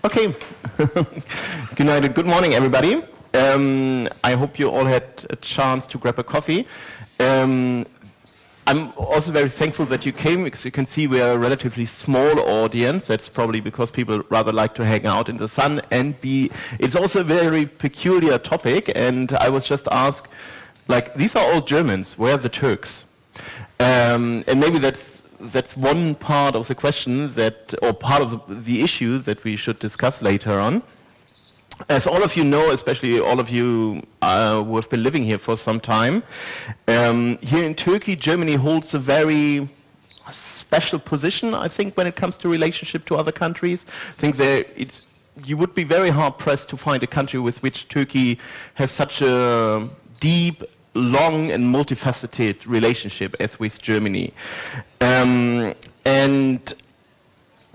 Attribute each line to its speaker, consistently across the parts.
Speaker 1: Okay. Good night and good morning, everybody. I hope you all had a chance to grab a coffee. I'm also very thankful that you came, because you can see we are a relatively small audience. That's probably because people rather like to hang out in the sun, and it's also a very peculiar topic. And I was just asked, like, these are all Germans, where are the Turks? And maybe that's one part of the question or part of the issue that we should discuss later on. As all of you know, especially all of you who have been living here for some time, here in Turkey, Germany holds a very special position, I think, when it comes to relationship to other countries. I think you would be very hard-pressed to find a country with which Turkey has such a deep, long and multifaceted relationship as with Germany. And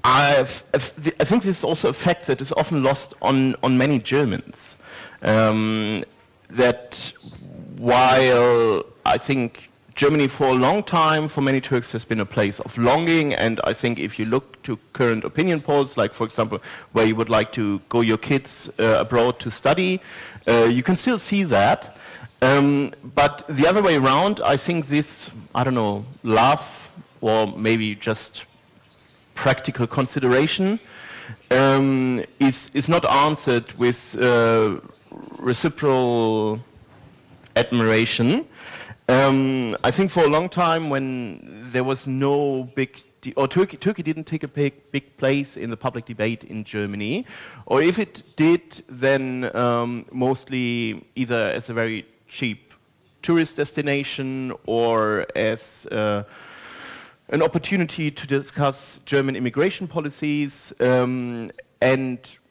Speaker 1: I think this is also a fact that is often lost on many Germans. That while I think Germany for a long time, for many Turks, has been a place of longing, and I think if you look to current opinion polls, like for example, where you would like to go your kids abroad to study, you can still see that. But the other way around, I think this, I don't know, love, or maybe just practical consideration, is not answered with reciprocal admiration. I think for a long time, when there was no big, Turkey didn't take a big place in the public debate in Germany, or if it did, then mostly either as a very cheap tourist destination or as an opportunity to discuss German immigration policies, and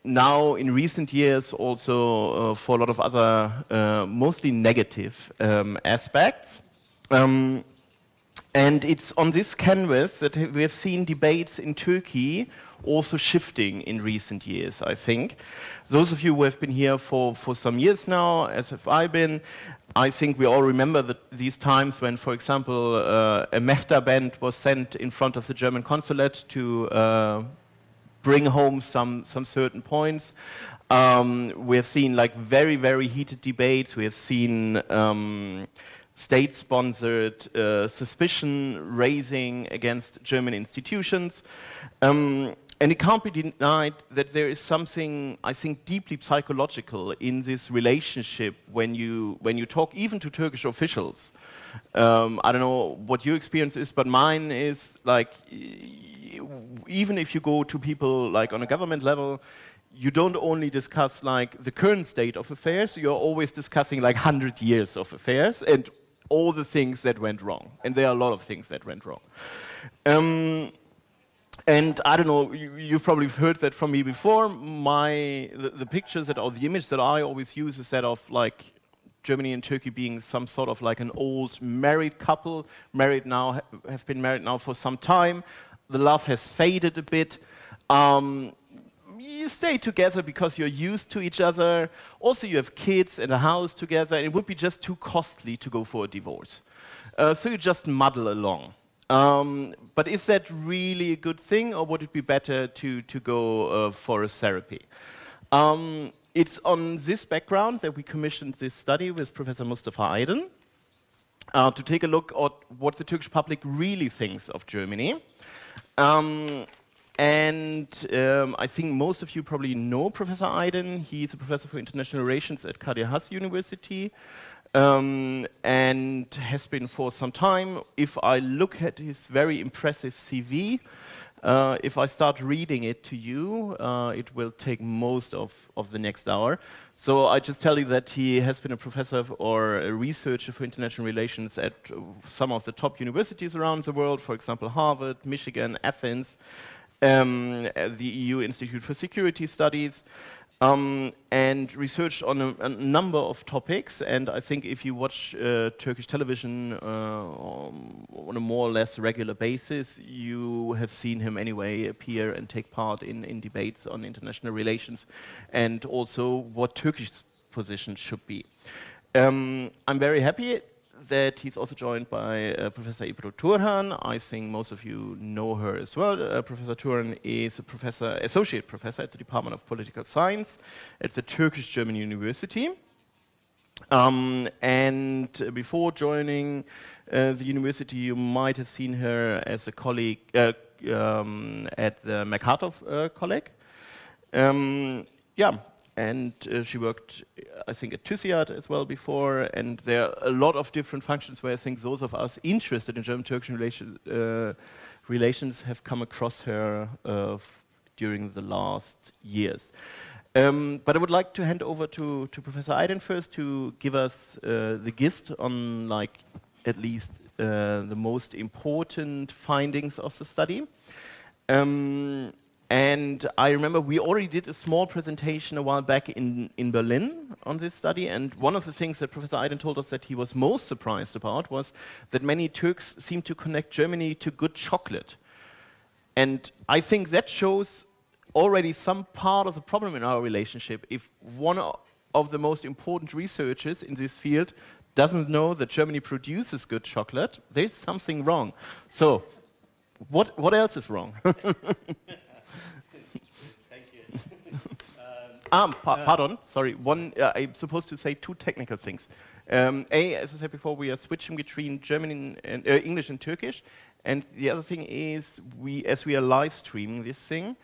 Speaker 1: now in recent years also for a lot of other mostly negative aspects. And it's on this canvas that we have seen debates in Turkey also shifting in recent years, I think. Those of you who have been here for some years now, as have I been, I think we all remember these times when, for example, a Mehta band was sent in front of the German consulate to bring home some certain points. We have seen like very, very heated debates. We have seen state-sponsored suspicion raising against German institutions. And it can't be denied that there is something, I think, deeply psychological in this relationship when you talk even to Turkish officials. I don't know what your experience is, but mine is like, even if you go to people like on a government level, you don't only discuss like the current state of affairs, you're always discussing like 100 years of affairs and all the things that went wrong. And there are a lot of things that went wrong. And I don't know, you've probably heard that from me before. The pictures or the image that I always use is that of like Germany and Turkey being some sort of like an old married couple, have been married now for some time. The love has faded a bit. You stay together because you're used to each other. Also, you have kids and a house together, and it would be just too costly to go for a divorce. So you just muddle along. But is that really a good thing, or would it be better to go for a therapy? It's on this background that we commissioned this study with Professor Mustafa Aydın to take a look at what the Turkish public really thinks of Germany. I think most of you probably know Professor Aydın. He's a professor for international relations at Kadir University. And has been for some time. If I look at his very impressive CV, if I start reading it to you, it will take most of the next hour. So I just tell you that he has been a professor or a researcher for international relations at some of the top universities around the world, for example, Harvard, Michigan, Athens, the EU Institute for Security Studies, and researched on a number of topics. And I think if you watch Turkish television on a more or less regular basis, you have seen him anyway appear and take part in debates on international relations and also what Turkish position should be. I'm very happy that he's also joined by Professor Ebru Turhan. I think most of you know her as well. Professor Turhan is a associate professor at the Department of Political Science at the Turkish-German University. And before joining the university, you might have seen her as a colleague at the Mercator College. And she worked, I think, at TUSIAD as well before, and there are a lot of different functions where I think those of us interested in German-Turkish relations have come across her during the last years. But I would like to hand over to Professor Aydın first to give us the gist on, like, at least the most important findings of the study. And I remember we already did a small presentation a while back in Berlin on this study, and one of the things that Professor Aydın told us that he was most surprised about was that many Turks seem to connect Germany to good chocolate. And I think that shows already some part of the problem in our relationship. If one of the most important researchers in this field doesn't know that Germany produces good chocolate, there's something wrong. So, what else is wrong? Pardon, sorry. I'm supposed to say two technical things. As I said before, we are switching between German and English and Turkish. And the other thing is, as we are live streaming this thing,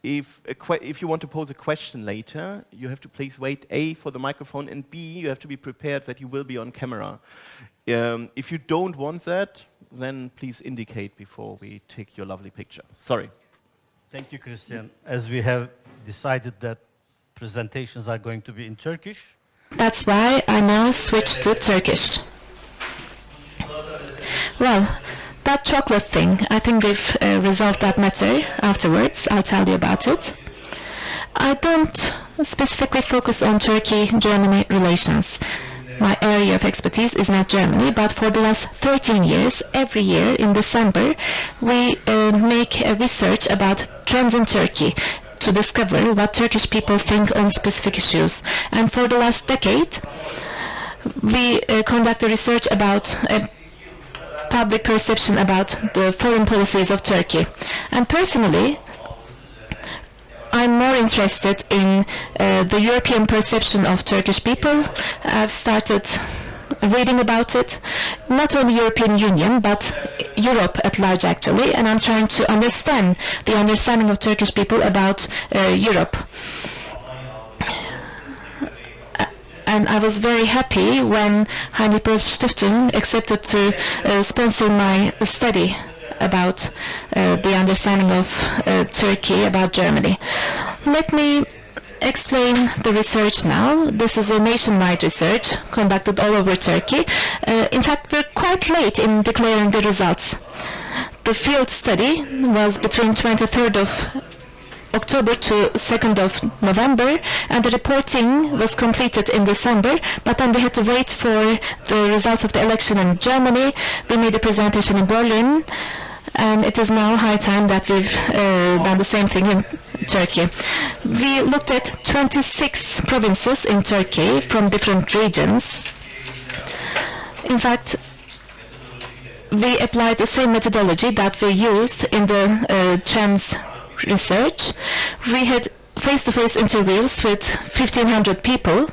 Speaker 1: if you want to pose a question later, you have to please wait, A, for the microphone, and B, you have to be prepared that you will be on camera. If you don't want that, then please indicate before we take your lovely picture. Sorry.
Speaker 2: Thank you, Kristian. As we have decided that presentations are going to be in Turkish.
Speaker 3: That's why I now switch to Turkish. Well, that chocolate thing, I think we've resolved that matter afterwards. I'll tell you about it. I don't specifically focus on Turkey-Germany relations. My area of expertise is not Germany, but for the last 13 years, every year in December, we make a research about trends in Turkey to discover what Turkish people think on specific issues. And for the last decade, we conduct a research about public perception about the foreign policies of Turkey. And personally, I'm more interested in the European perception of Turkish people. I've started reading about it, not only European Union, but Europe at large actually, and I'm trying to understand the understanding of Turkish people about Europe. And I was very happy when Heinrich Stiftung accepted to sponsor my study about the understanding of Turkey about Germany. Let me explain the research now. This is a nationwide research conducted all over Turkey. In fact, we're quite late in declaring the results. The field study was between 23rd of October to 2nd of November, and the reporting was completed in December, but then we had to wait for the results of the election in Germany. We made a presentation in Berlin, and it is now high time that we've done the same thing in Turkey. We looked at 26 provinces in Turkey from different regions. In fact, we applied the same methodology that we used in the trends research. We had face-to-face interviews with 1,500 people.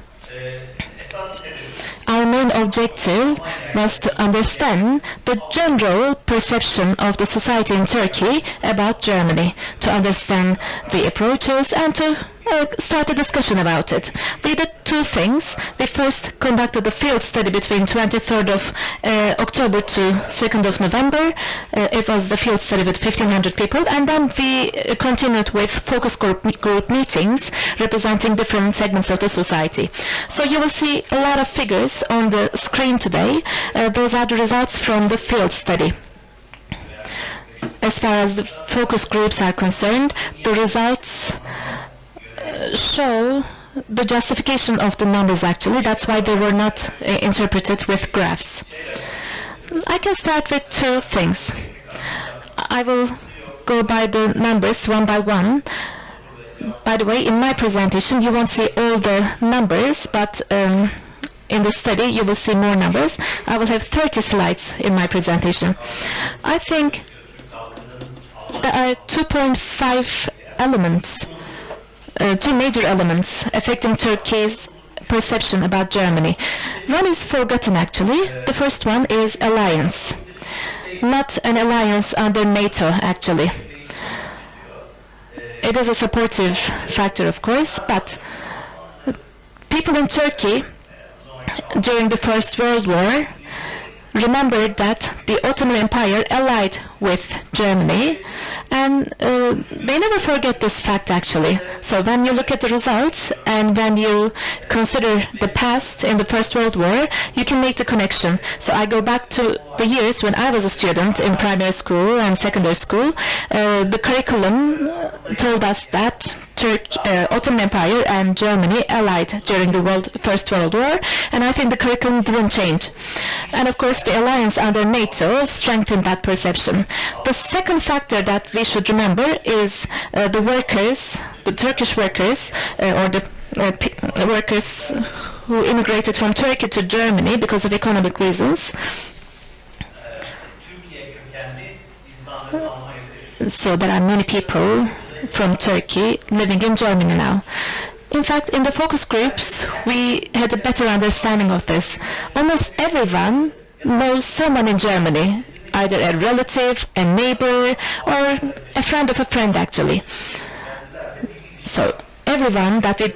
Speaker 3: Our main objective was to understand the general perception of the society in Turkey about Germany, to understand the approaches and to start a discussion about it. We did two things. We first conducted a field study between 23rd of October to 2nd of November. It was the field study with 1,500 people, and then we continued with focus group meetings representing different segments of the society. So you will see a lot of figures on the screen today. Those are the results from the field study. As far as the focus groups are concerned, the results show the justification of the numbers actually. That's why they were not interpreted with graphs. I can start with two things. I will go by the numbers one by one. By the way, in my presentation you won't see all the numbers, but in the study, you will see more numbers. I will have 30 slides in my presentation. I think there are 2.5 elements, two major elements affecting Turkey's perception about Germany. One is forgotten, actually. The first one is alliance. Not an alliance under NATO, actually. It is a supportive factor, of course, but people in Turkey during the First World War remembered that the Ottoman Empire allied with Germany, and they never forget this fact, actually. So when you look at the results and when you consider the past in the First World War, you can make the connection. So I go back to the years when I was a student in primary school and secondary school. The curriculum told us that Ottoman Empire and Germany allied during the First World War, and I think the curriculum didn't change. And of course, the alliance under NATO strengthened that perception. The second factor that we should remember is the workers, the Turkish workers, or the workers who immigrated from Turkey to Germany because of economic reasons. So there are many people from Turkey living in Germany now. In fact, in the focus groups, we had a better understanding of this. Almost everyone knows someone in Germany, either a relative, a neighbor, or a friend of a friend, actually. So everyone that we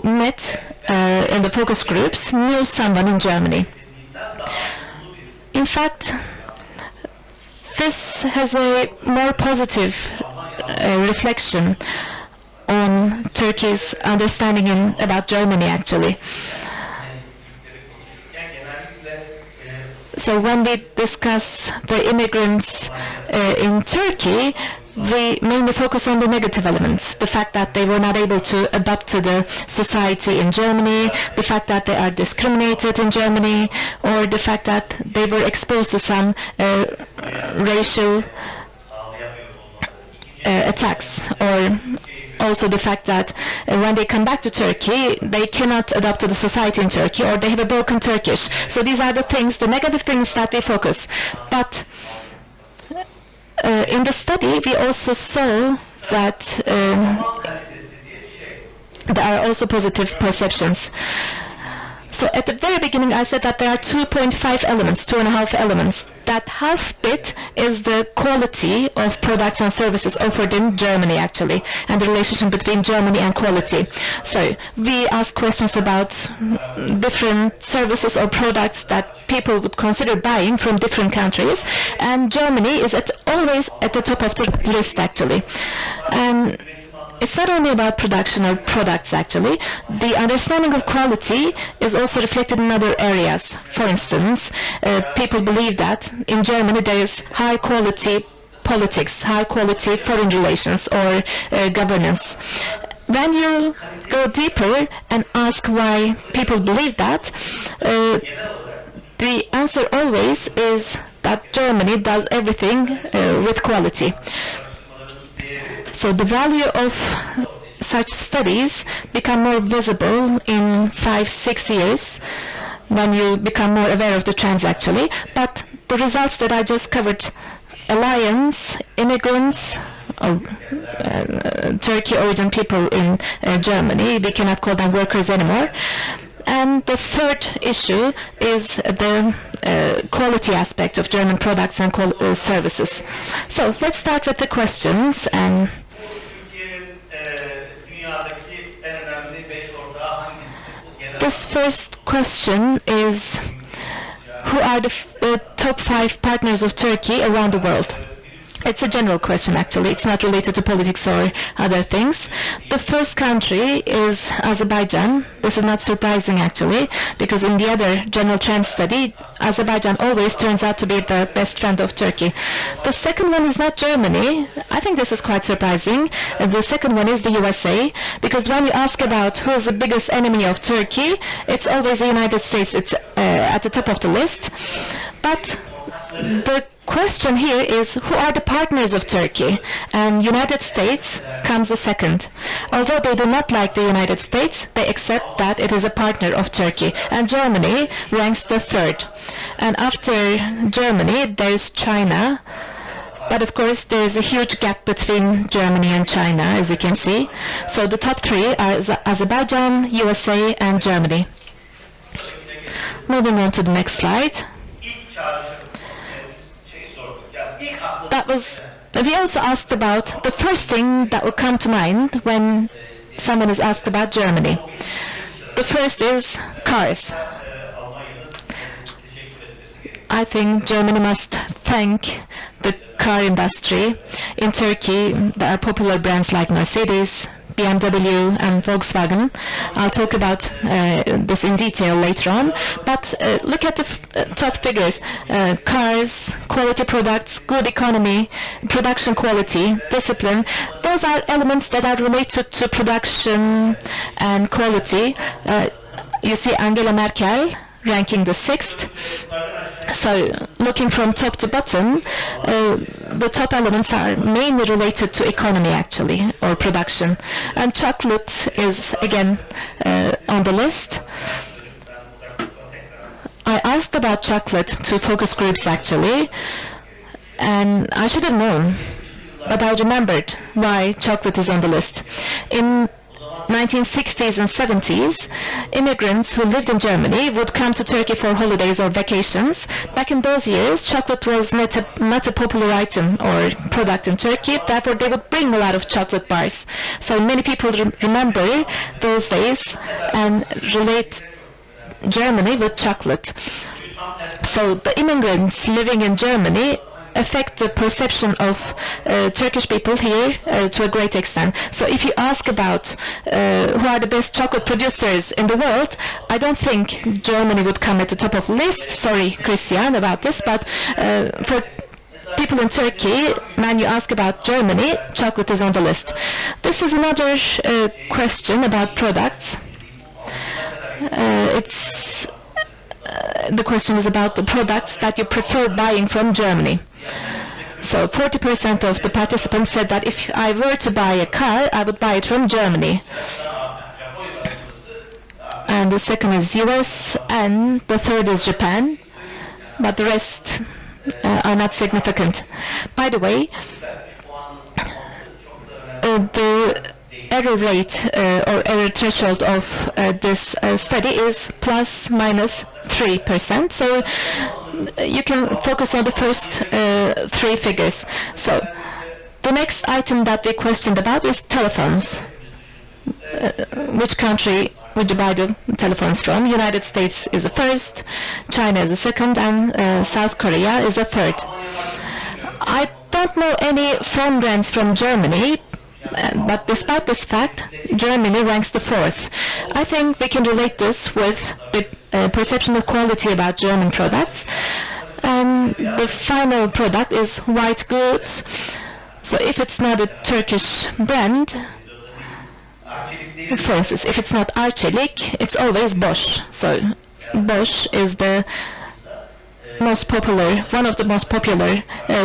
Speaker 3: met in the focus groups knew someone in Germany. In fact, this has a more positive reflection on Turkey's understanding about Germany, actually. So when we discuss the immigrants in Turkey, we mainly focus on the negative elements, the fact that they were not able to adapt to the society in Germany, the fact that they are discriminated in Germany, or the fact that they were exposed to some racial attacks, or also the fact that when they come back to Turkey, they cannot adapt to the society in Turkey, or they have a broken Turkish. So these are the things, the negative things that we focus. But in the study, we also saw that there are also positive perceptions. So at the very beginning, I said that there are 2.5 elements, 2.5 elements. That half bit is the quality of products and services offered in Germany, actually, and the relationship between Germany and quality. So we ask questions about different services or products that people would consider buying from different countries, and Germany is always at the top of the list, actually. And it's not only about production or products, actually. The understanding of quality is also reflected in other areas. For instance, people believe that in Germany there is high-quality politics, high-quality foreign relations or governance. When you go deeper and ask why people believe that, the answer always is that Germany does everything with quality. So the value of such studies become more visible in 5-6 years when you become more aware of the trends, actually. But the results that I just covered, alliance, immigrants, Turkey origin people in Germany, we cannot call them workers anymore. And the third issue is the quality aspect of German products and services. So let's start with the questions. And this first question is, who are the top 5 partners of Turkey around the world? It's a general question, actually. It's not related to politics or other things. The first country is Azerbaijan. This is not surprising, actually, because in the other general trend study, Azerbaijan always turns out to be the best friend of Turkey. The second one is not Germany. I think this is quite surprising. The second one is the USA, because when you ask about who is the biggest enemy of Turkey, it's always the United States. It's at the top of the list. But the question here is, who are the partners of Turkey? And United States comes the second. Although they do not like the United States, they accept that it is a partner of Turkey. And Germany ranks the third. And after Germany, there is China. But of course, there is a huge gap between Germany and China, as you can see. So the top three are Azerbaijan, USA, and Germany. Moving on to the next slide. We also asked about the first thing that will come to mind when someone is asked about Germany. The first is cars. I think Germany must thank the car industry. In Turkey, there are popular brands like Mercedes, BMW and Volkswagen. I'll talk about this in detail later on. But look at the top figures. Cars, quality products, good economy, production quality, discipline. Those are elements that are related to production and quality. You see Angela Merkel ranking the sixth. So looking from top to bottom, the top elements are mainly related to economy actually, or production. And chocolate is again on the list. I asked about chocolate to focus groups actually, and I should have known, but I remembered why chocolate is on the list. In 1960s and 70s, immigrants who lived in Germany would come to Turkey for holidays or vacations. Back in those years, chocolate was not a popular item or product in Turkey, therefore they would bring a lot of chocolate bars. So many people remember those days and relate Germany with chocolate. So the immigrants living in Germany affect the perception of Turkish people here to a great extent. So if you ask about who are the best chocolate producers in the world, I don't think Germany would come at the top of the list. Sorry, Kristian, about this, but for people in Turkey, when you ask about Germany, chocolate is on the list. This is another question about products. The question is about the products that you prefer buying from Germany. So 40% of the participants said that if I were to buy a car, I would buy it from Germany. And the second is US, and the third is Japan, but the rest are not significant. By the way, the error rate or error threshold of this study is plus minus 3%. So you can focus on the first three figures. So the next item that we questioned about is telephones. Which country would you buy the telephones from? United States is the first, China is the second, and South Korea is the third. I don't know any phone brands from Germany, but despite this fact, Germany ranks the fourth. I think we can relate this with the perception of quality about German products. And the final product is white goods. So if it's not a Turkish brand, for instance, if it's not Arçelik, it's always Bosch. So Bosch is the most popular, one of the most popular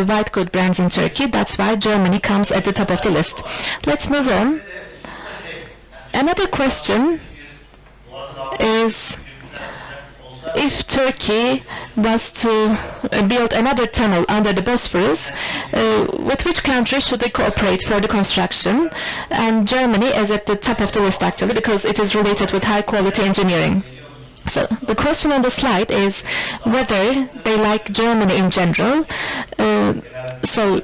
Speaker 3: white good brands in Turkey. That's why Germany comes at the top of the list. Let's move on. Another question is, if Turkey was to build another tunnel under the Bosphorus, with which country should they cooperate for the construction? And Germany is at the top of the list actually, because it is related with high quality engineering. So the question on the slide is whether they like Germany in general. So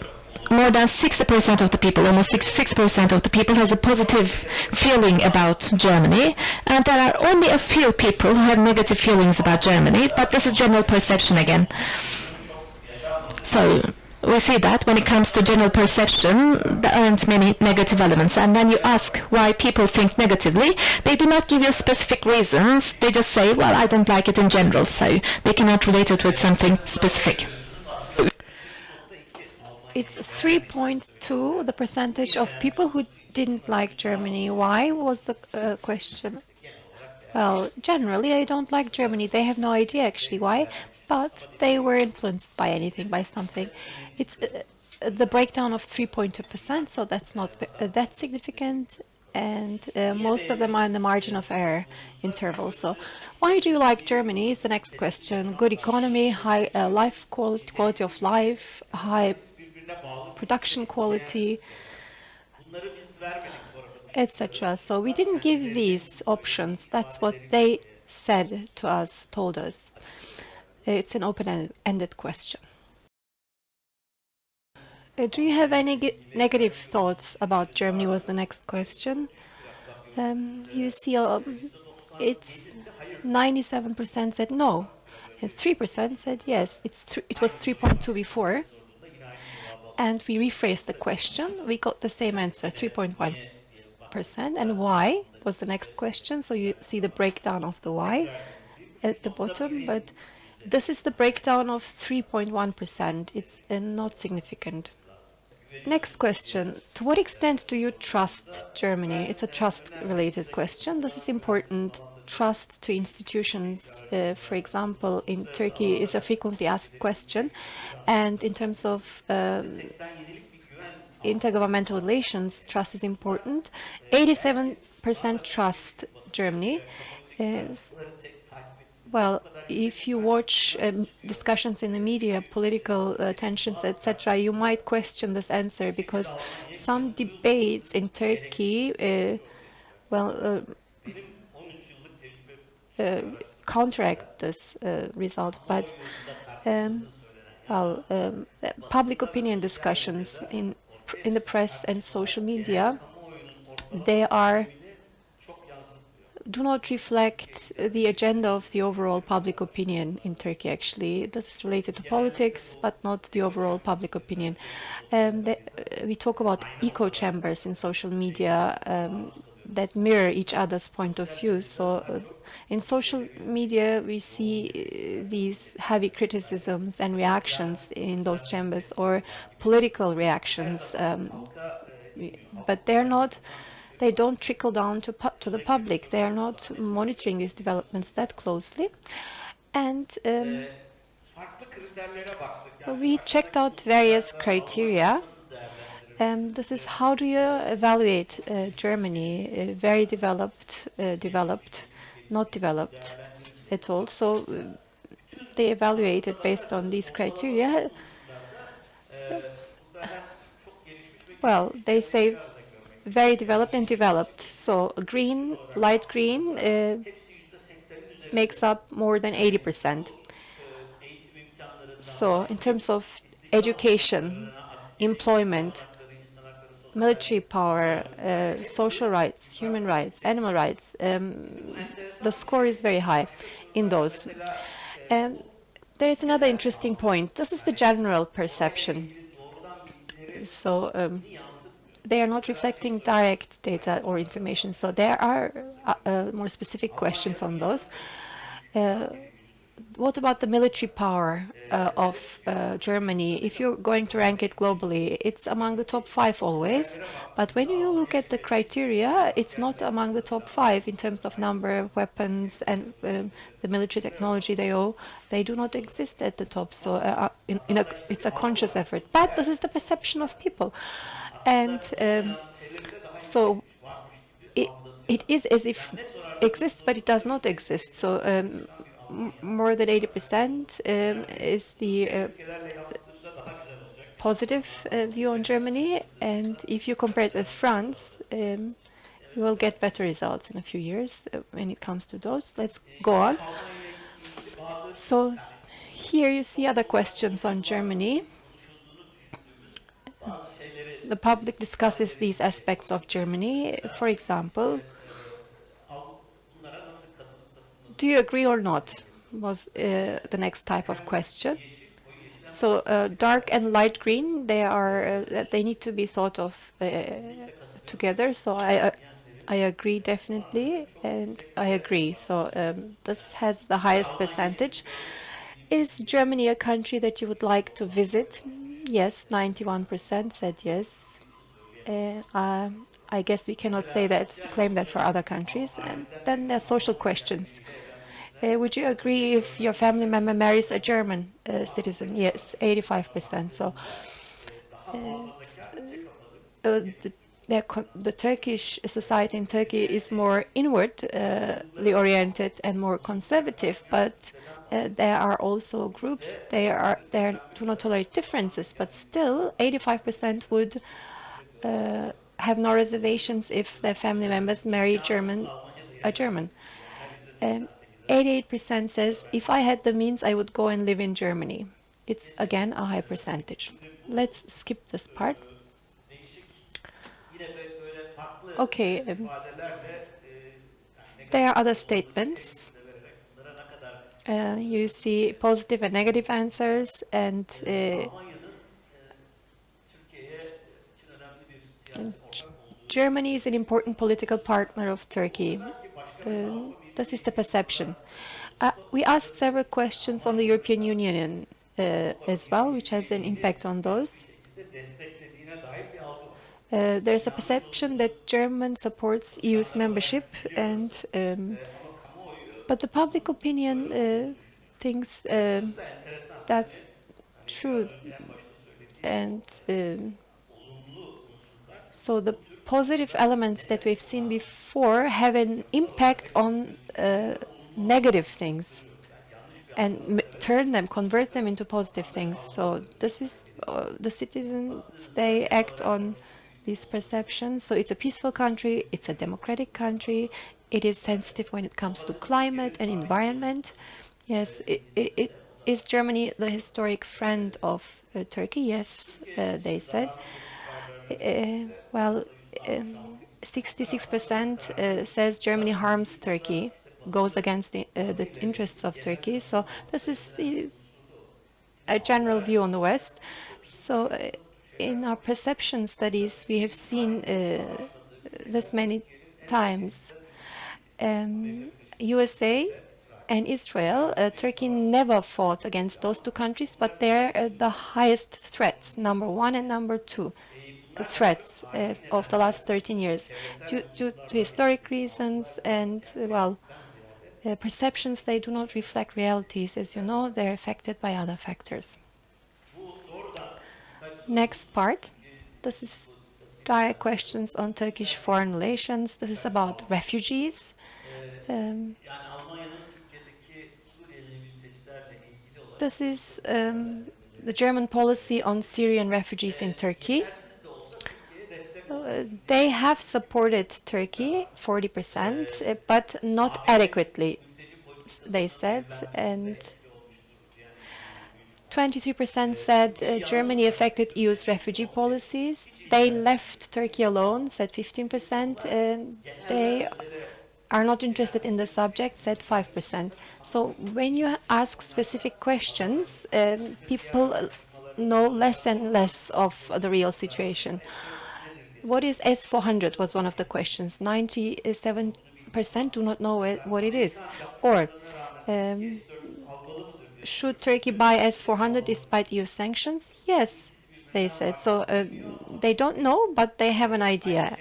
Speaker 3: more than 60% of the people, almost 66% of the people, has a positive feeling about Germany, and there are only a few people who have negative feelings about Germany, but this is general perception again. So we see that when it comes to general perception, there aren't many negative elements, and when you ask why people think negatively, they do not give you specific reasons. They just say, well, I don't like it in general, so they cannot relate it with something specific.
Speaker 4: It's 3.2, the percentage of people who didn't like Germany. Why was the question? Well, generally, I don't like Germany. They have no idea actually why. but they were influenced by anything, by something. It's the breakdown of 3.2%, so that's not that significant, and most of them are in the margin of error interval. So why do you like Germany is the next question. Good economy, high life quality of life, high production quality, etc. So we didn't give these options. That's what they said to us, told us. It's an open-ended question. Do you have any negative thoughts about Germany was the next question. You see, it's 97% said no, and 3% said yes. It was 3.2 before, and we rephrased the question. We got the same answer, 3.1%. And why was the next question. So you see the breakdown of the why at the bottom, but this is the breakdown of 3.1%. It's not significant. Next question. To what extent do you trust Germany? It's a trust-related question. This is important. Trust to institutions, for example, in Turkey is a frequently asked question. And in terms of intergovernmental relations, trust is important. 87% trust Germany. Well, if you watch discussions in the media, political tensions, etc., you might question this answer because some debates in Turkey, counteract this result. But public opinion discussions in the press and social media, they do not reflect the agenda of the overall public opinion in Turkey, actually. This is related to politics, but not the overall public opinion. We talk about echo chambers in social media that mirror each other's point of view. So in social media, we see these heavy criticisms and reactions in those chambers, or political reactions, but they don't trickle down to the public. They are not monitoring these developments that closely. And we checked out various criteria. This is how do you evaluate Germany, very developed, developed, not developed at all. So they evaluated based on these criteria. Well, they say very developed and developed. So green, light green makes up more than 80%. So in terms of education, employment, military power, social rights, human rights, animal rights, the score is very high in those. There is another interesting point. This is the general perception. So they are not reflecting direct data or information. So there are more specific questions on those. What about the military power of Germany? If you're going to rank it globally, it's among the top 5 always. But when you look at the criteria, it's not among the top 5 in terms of number of weapons and the military technology they own. They do not exist at the top. So it's a conscious effort. But this is the perception of people. And so it is as if it exists, but it does not exist. So more than 80% is the positive view on Germany. And if you compare it with France, you will get better results in a few years when it comes to those. Let's go on. So here you see other questions on Germany. The public discusses these aspects of Germany. For example, do you agree or not? Was the next type of question. So dark and light green, they need to be thought of together. So I agree definitely, and I agree. So this has the highest percentage. Is Germany a country that you would like to visit? Yes, 91% said yes. I guess we cannot say that, claim that for other countries. And then there are social questions. Would you agree if your family member marries a German citizen? Yes, 85%. So the, the Turkish society in Turkey is more inwardly oriented and more conservative, but there are also groups, they do not tolerate differences, but still 85% would have no reservations if their family members marry a German. 88% says, if I had the means, I would go and live in Germany. It's again a high percentage. Let's skip this part. Okay, there are other statements. You see positive and negative answers, and Germany is an important political partner of Turkey. This is the perception. We asked several questions on the European Union as well, which has an impact on those. There's a perception that Germany supports EU's membership, and but the public opinion thinks that's true, and so the positive elements that we've seen before have an impact on negative things and convert them into positive things. So this is the citizens, they act on these perceptions. So it's a peaceful country, it's a democratic country, it is sensitive when it comes to climate and environment. Yes, is Germany the historic friend of Turkey? Yes, they said. Well, 66% says Germany harms Turkey, goes against the interests of Turkey. So this is a general view on the West. So in our perception studies, we have seen this many times. USA and Israel, Turkey never fought against those two countries, but they're the highest threats, number one and number two threats of the last 13 years, due to historic reasons and, well, perceptions. They do not reflect realities. As you know, they're affected by other factors. Next part. This is direct questions on Turkish foreign relations. This is about refugees. This is the German policy on Syrian refugees in Turkey. They have supported Turkey, 40%, but not adequately, they said, and 23% said Germany affected EU's refugee policies. They left Turkey alone, said 15%, and they are not interested in the subject, said 5%. So when you ask specific questions, people know less and less of the real situation. What is S-400 was one of the questions. 97% do not know what it is. Or should Turkey buy S-400 despite EU sanctions? Yes, they said. So they don't know, but they have an idea.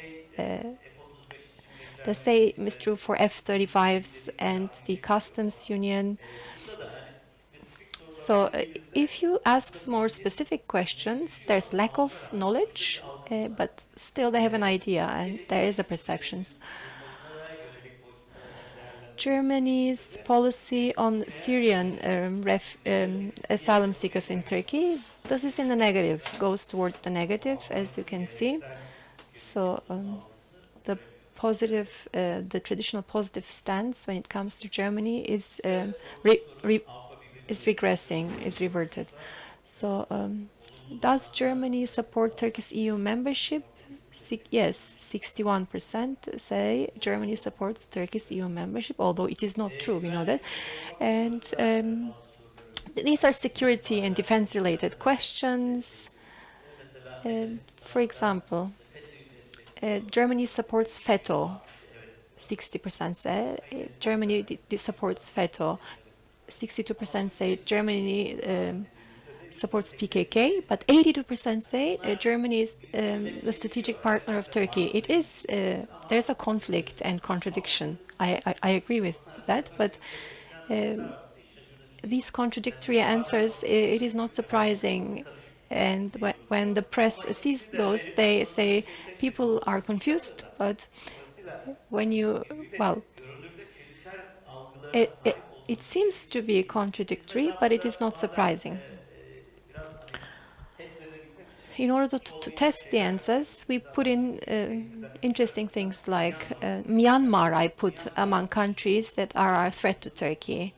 Speaker 4: The same is true for F-35s and the customs union. So if you ask more specific questions, there's lack of knowledge, but still they have an idea and there is a perception. Germany's policy on Syrian asylum seekers in Turkey, this is in the negative, goes toward the negative, as you can see. So the positive, the traditional positive stance when it comes to Germany is regressing, is reverted. So does Germany support Turkey's EU membership? Yes, 61% say Germany supports Turkey's EU membership, although it is not true, we know that. And these are security and defense related questions. For example, Germany supports FETÖ. 60% say Germany supports FETÖ. 62% say Germany supports PKK, but 82% say Germany is the strategic partner of Turkey. It is, there's a conflict and contradiction. I agree with that, but these contradictory answers, it is not surprising. And when the press sees those, they say people are confused. But when you, well, it seems to be contradictory, but it is not surprising. In order to test the answers, we put in interesting things like Myanmar I put among countries that are a threat to Turkey.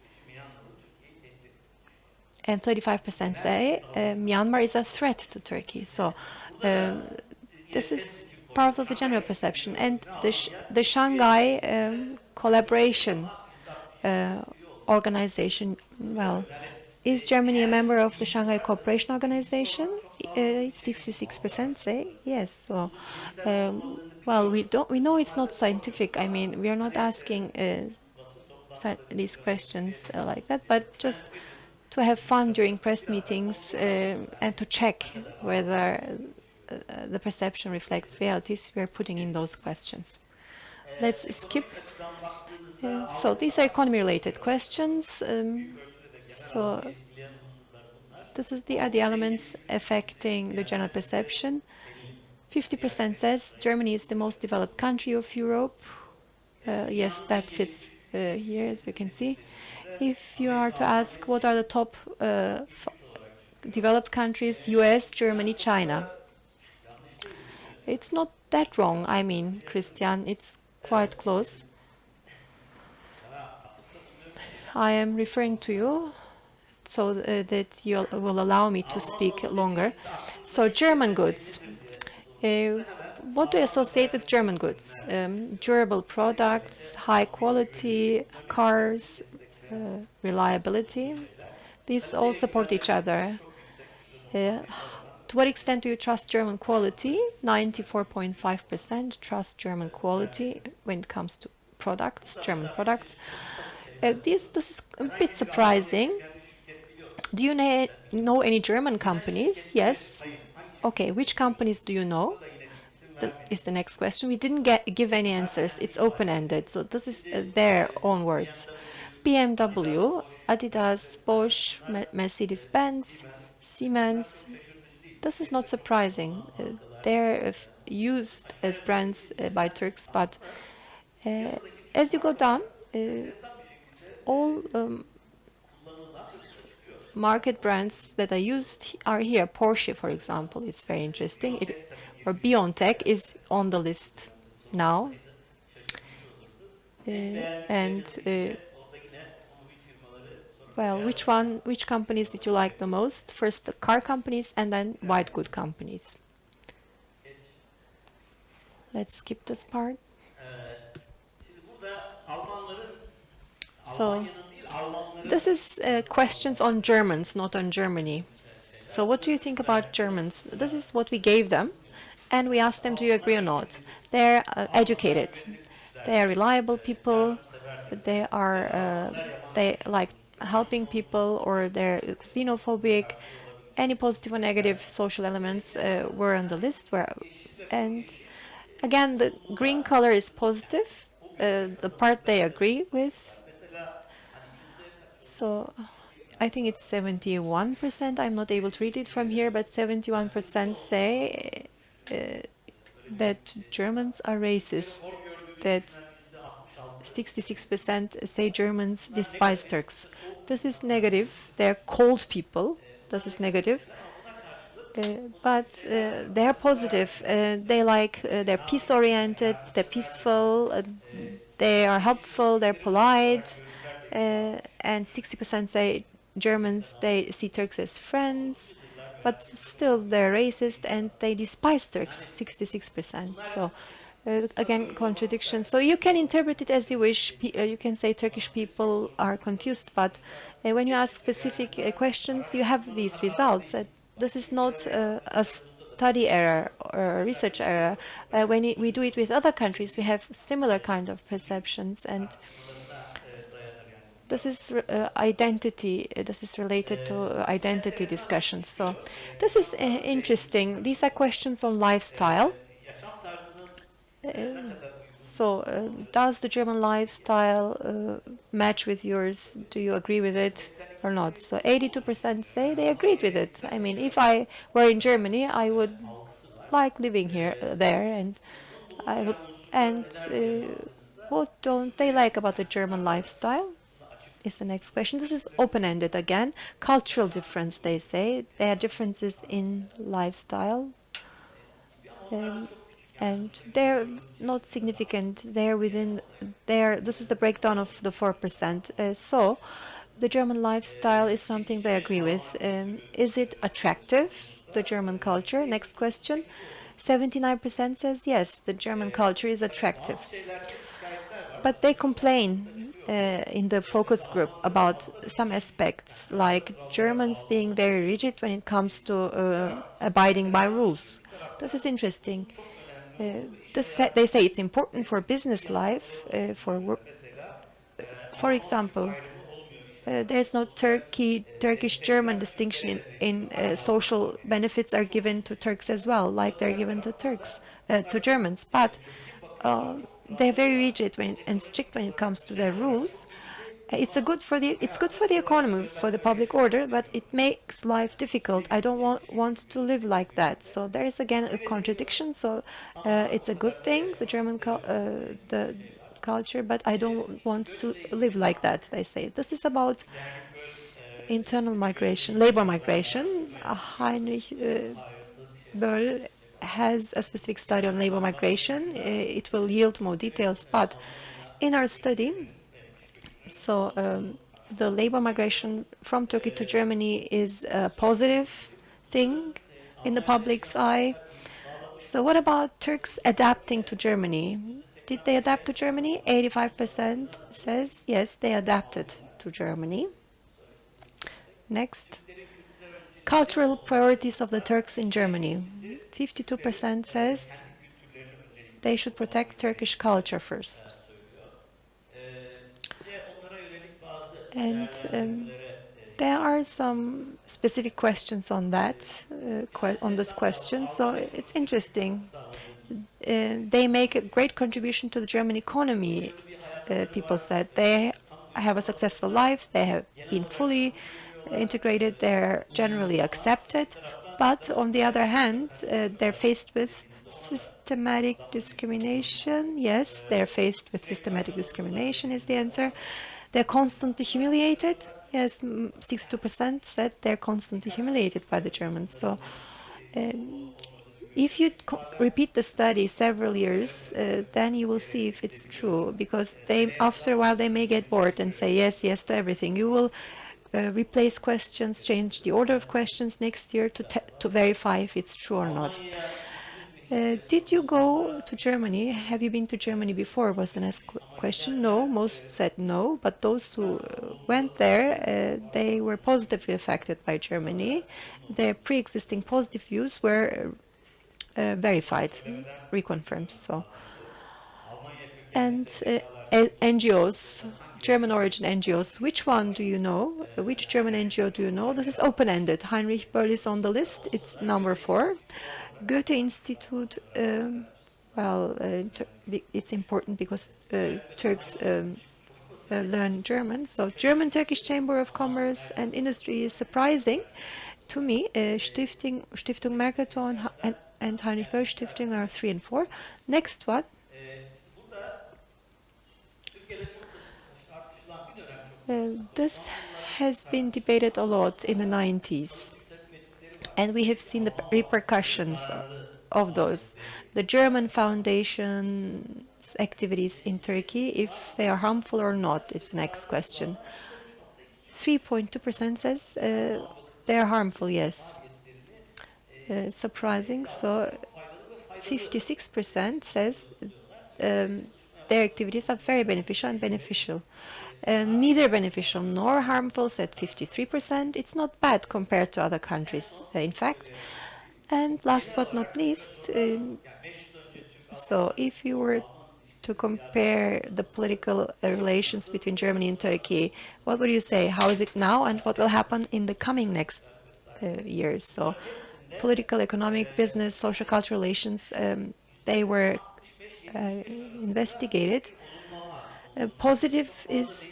Speaker 4: And 35% say Myanmar is a threat to Turkey. So this is part of the general perception. And the Shanghai collaboration organization, well, is Germany a member of the Shanghai Cooperation Organization? 66% say yes. So, well, we know it's not scientific. I mean, we are not asking these questions like that, but just to have fun during press meetings and to check whether the perception reflects realities, we are putting in those questions. Let's skip. So these are economy-related questions. So this is the elements affecting the general perception. 50% says Germany is the most developed country of Europe. Yes, that fits here, as you can see. If you are to ask what are the top developed countries, US, Germany, China. It's not that wrong, I mean, Kristian, it's quite close. I am referring to you so that you will allow me to speak longer. So German goods. What do you associate with German goods? Durable products, high quality, cars, reliability. These all support each other. To what extent do you trust German quality? 94.5% trust German quality when it comes to products, German products. This is a bit surprising. Do you know any German companies? Yes. Okay, which companies do you know? Is the next question. We didn't give any answers. It's open-ended, so this is their own words. BMW, Adidas, Bosch, Mercedes-Benz, Siemens. This is not surprising. They're used as brands by Turks, but as you go down, all market brands that are used are here. Porsche, for example, it's very interesting. Or BioNTech is on the list now. Well, which companies did you like the most? First the car companies and then white good companies. Let's skip this part. So this is questions on Germans, not on Germany. So what do you think about Germans? This is what we gave them, and we asked them, do you agree or not? They're educated. They are reliable people. They like helping people, or they're xenophobic. Any positive or negative social elements were on the list. And again, the green color is positive, the part they agree with. So I think it's 71%. I'm not able to read it from here, but 71% say that Germans are racist, that 66% say Germans despise Turks. This is negative. They're cold people. This is negative. But they're positive. They're peace-oriented, they're peaceful, they are helpful, they're polite. And 60% say Germans, they see Turks as friends, but still they're racist and they despise Turks, 66%. So again, contradiction. So you can interpret it as you wish. You can say Turkish people are confused, but when you ask specific questions, you have these results. This is not a study error or a research error. When we do it with other countries, we have similar kind of perceptions, and this is identity. This is related to identity discussions. So this is interesting. These are questions on lifestyle. So does the German lifestyle match with yours? Do you agree with it or not? So 82% say they agreed with it. I mean, if I were in Germany, I would like living here, there, and I would. And what don't they like about the German lifestyle? Is the next question. This is open-ended again. Cultural difference, they say. There are differences in lifestyle, um, and they're not significant. They're within their. This is the breakdown of the 4%. So, the German lifestyle is something they agree with. Is it attractive? The German culture. Next question. 79% says yes. The German culture is attractive. But they complain in the focus group about some aspects, like Germans being very rigid when it comes to abiding by rules. This is interesting. They say it's important for business life, for example, there's no Turkish-German distinction in social benefits are given to Turks as well, like they're given to Turks, to Germans. But they're very rigid and strict when it comes to their rules. It's good for the economy, for the public order, but it makes life difficult. I don't want to live like that. So there is again a contradiction. So it's a good thing, the the culture, but I don't want to live like that, they say. This is about internal migration, labor migration. Heinrich Böll has a specific study on labor migration. It will yield more details, but in our study, so the labor migration from Turkey to Germany is a positive thing in the public's eye. So what about Turks adapting to Germany? Did they adapt to Germany? 85% says yes, they adapted to Germany. Next. Cultural priorities of the Turks in Germany. 52% says they should protect Turkish culture first. And there are some specific questions on that, on this question, so it's interesting. They make a great contribution to the German economy, people said. They have a successful life, they have been fully integrated, they're generally accepted, but on the other hand, they're faced with systematic discrimination. Yes, they're faced with systematic discrimination is the answer. They're constantly humiliated. Yes, 62% said they're constantly humiliated by the Germans. So if you repeat the study several years, then you will see if it's true, because after a while they may get bored and say yes, yes to everything. You will replace questions, change the order of questions next year to verify if it's true or not. Did you go to Germany? Have you been to Germany before? Was the next question. No, most said no, but those who went there, they were positively affected by Germany. Their pre-existing positive views were verified, reconfirmed. So, and NGOs, German origin NGOs. Which one do you know? Which German NGO do you know? This is open-ended. Heinrich Böll is on the list. It's number 4. Goethe Institute, it's important because Turks learn German. So German-Turkish Chamber of Commerce and Industry is surprising to me. Stiftung Mercator and Heinrich Böll Stiftung are 3 and 4. Next one. This has been debated a lot in the 90s. And we have seen the repercussions of those. The German Foundation's activities in Turkey, if they are harmful or not, is the next question. 3.2% says they are harmful, yes. Surprising. So 56% says their activities are very beneficial and beneficial. Neither beneficial nor harmful, said 53%. It's not bad compared to other countries, in fact. And last but not least, so if you were to compare the political relations between Germany and Turkey, what would you say? How is it now, and what will happen in the coming next years? So political, economic, business, social, cultural relations, they were investigated. Positive is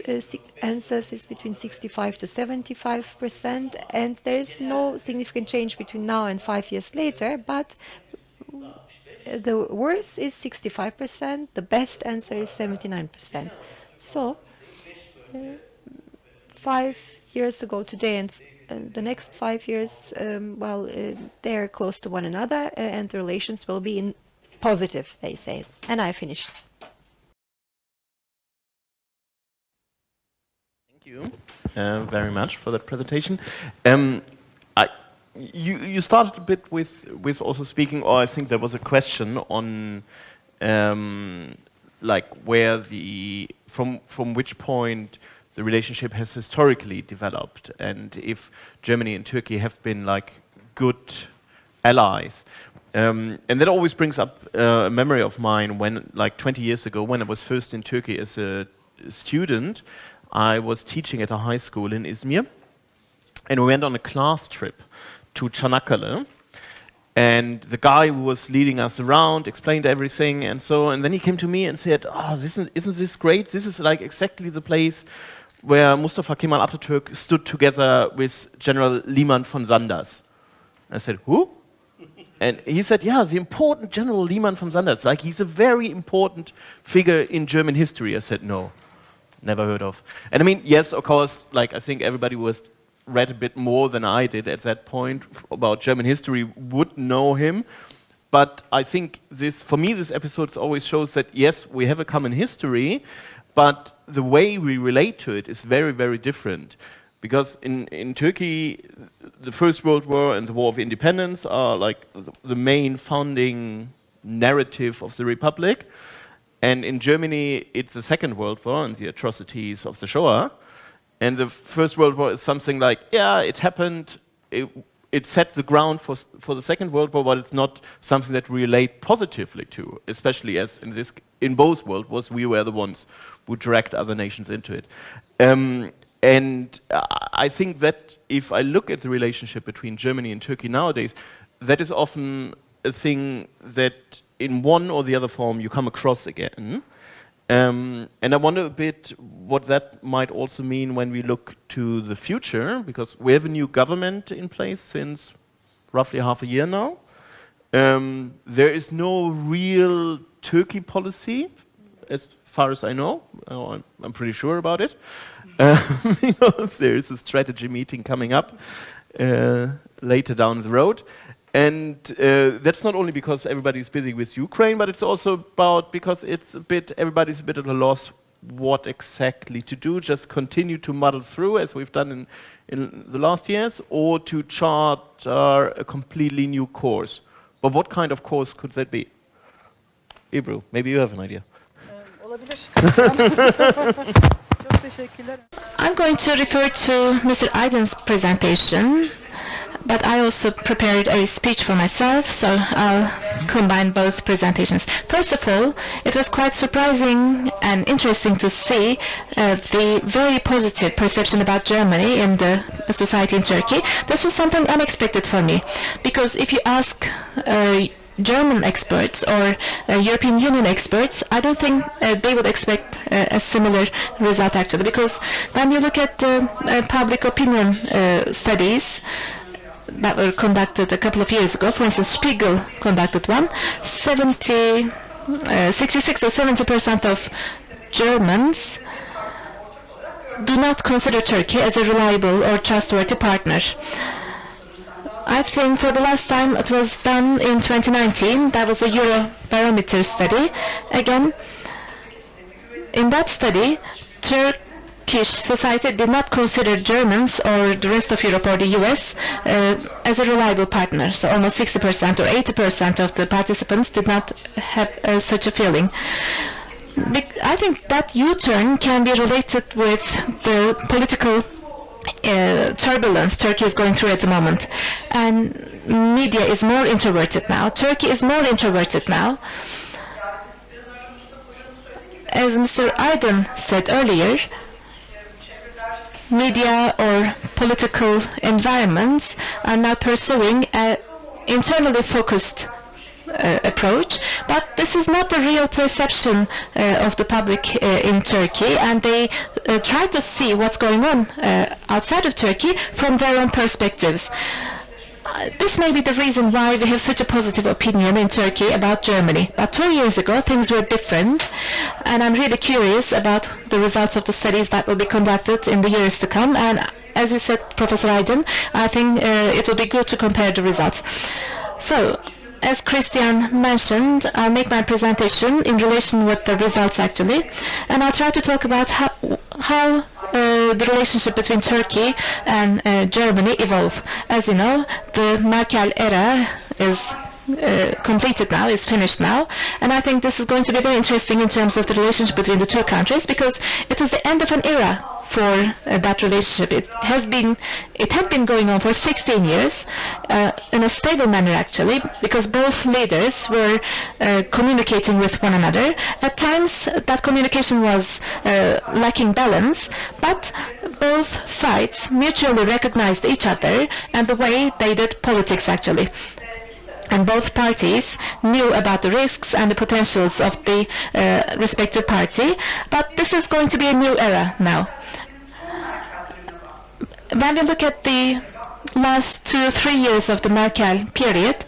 Speaker 4: answers is between 65 to 75%, and there is no significant change between now and 5 years later. But the worst is 65%. The best answer is 79%. So 5 years ago today and the next 5 years, they're close to one another, and the relations will be in positive, they say. And I finished.
Speaker 1: Thank you very much for that presentation. You started a bit with also speaking, or I think there was a question on like where from which point the relationship has historically developed, and if Germany and Turkey have been like good allies. And that always brings up a memory of mine when, like 20 years ago, when I was first in Turkey as a student. I was teaching at a high school in Izmir, and we went on a class trip to Çanakkale, and the guy who was leading us around explained everything, and then he came to me and said, "Oh, isn't this great? This is like exactly the place where Mustafa Kemal Atatürk stood together with General Liman von Sanders." I said, "Who?" And he said, "Yeah, the important General Liman von Sanders. Like, he's a very important figure in German history." I said, "No, never heard of." And I mean, yes, of course, like I think everybody was read a bit more than I did at that point about German history would know him. But I think for me, this episode always shows that, yes, we have a common history, but the way we relate to it is very, very different. Because in Turkey, the First World War and the War of Independence are like the main founding narrative of the Republic. And in Germany, it's the Second World War and the atrocities of the Shoah. And the First World War is something like, yeah, it happened, it set the ground for the Second World War, but it's not something that we relate positively to, especially as in both World Wars, we were the ones who dragged other nations into it. And I think that if I look at the relationship between Germany and Turkey nowadays, that is often a thing that in one or the other form you come across again. And I wonder a bit what that might also mean when we look to the future, because we have a new government in place since roughly half a year now. There is no real Turkey policy, as far as I know. I'm pretty sure about it. There is a strategy meeting coming up later down the road. And that's not only because everybody's busy with Ukraine, but it's also because everybody's a bit at a loss what exactly to do. Just continue to muddle through as we've done in the last years, or to chart a completely new course. But what kind of course could that be? Ebru, maybe you have an idea.
Speaker 3: I'm going to refer to Mr. Aydın's presentation, but I also prepared a speech for myself, so I'll combine both presentations. First of all, it was quite surprising and interesting to see the very positive perception about Germany in the society in Turkey. This was something unexpected for me, because if you ask German experts or European Union experts, I don't think they would expect a similar result actually, because when you look at public opinion studies that were conducted a couple of years ago, for instance, Spiegel conducted one, 66 or 70% of Germans do not consider Turkey as a reliable or trustworthy partner. I think for the last time it was done in 2019. That was a Eurobarometer study. Again, in that study, Turkish society did not consider Germans or the rest of Europe or the US as a reliable partner. So almost 60% or 80% of the participants did not have such a feeling. I think that U-turn can be related with the political turbulence Turkey is going through at the moment, and media is more introverted now. Turkey is more introverted now. As Mr. Aydın said earlier, media or political environments are now pursuing an internally focused approach, but this is not the real perception of the public in Turkey, and they try to see what's going on outside of Turkey from their own perspectives. This may be the reason why we have such a positive opinion in Turkey about Germany. But 2 years ago, things were different, and I'm really curious about the results of the studies that will be conducted in the years to come. And as you said, Professor Aydın, I think it will be good to compare the results. So, as Kristian mentioned, I'll make my presentation in relation with the results actually, and I'll try to talk about how the relationship between Turkey and Germany evolved. As you know, the Merkel era is completed now, is finished now, and I think this is going to be very interesting in terms of the relationship between the two countries, because it is the end of an era for that relationship. It had been going on for 16 years in a stable manner actually, because both leaders were communicating with one another. At times that communication was lacking balance, but both sides mutually recognized each other and the way they did politics actually. And both parties knew about the risks and the potentials of the respective party, but this is going to be a new era now. When we look at the last 2-3 years of the Merkel period,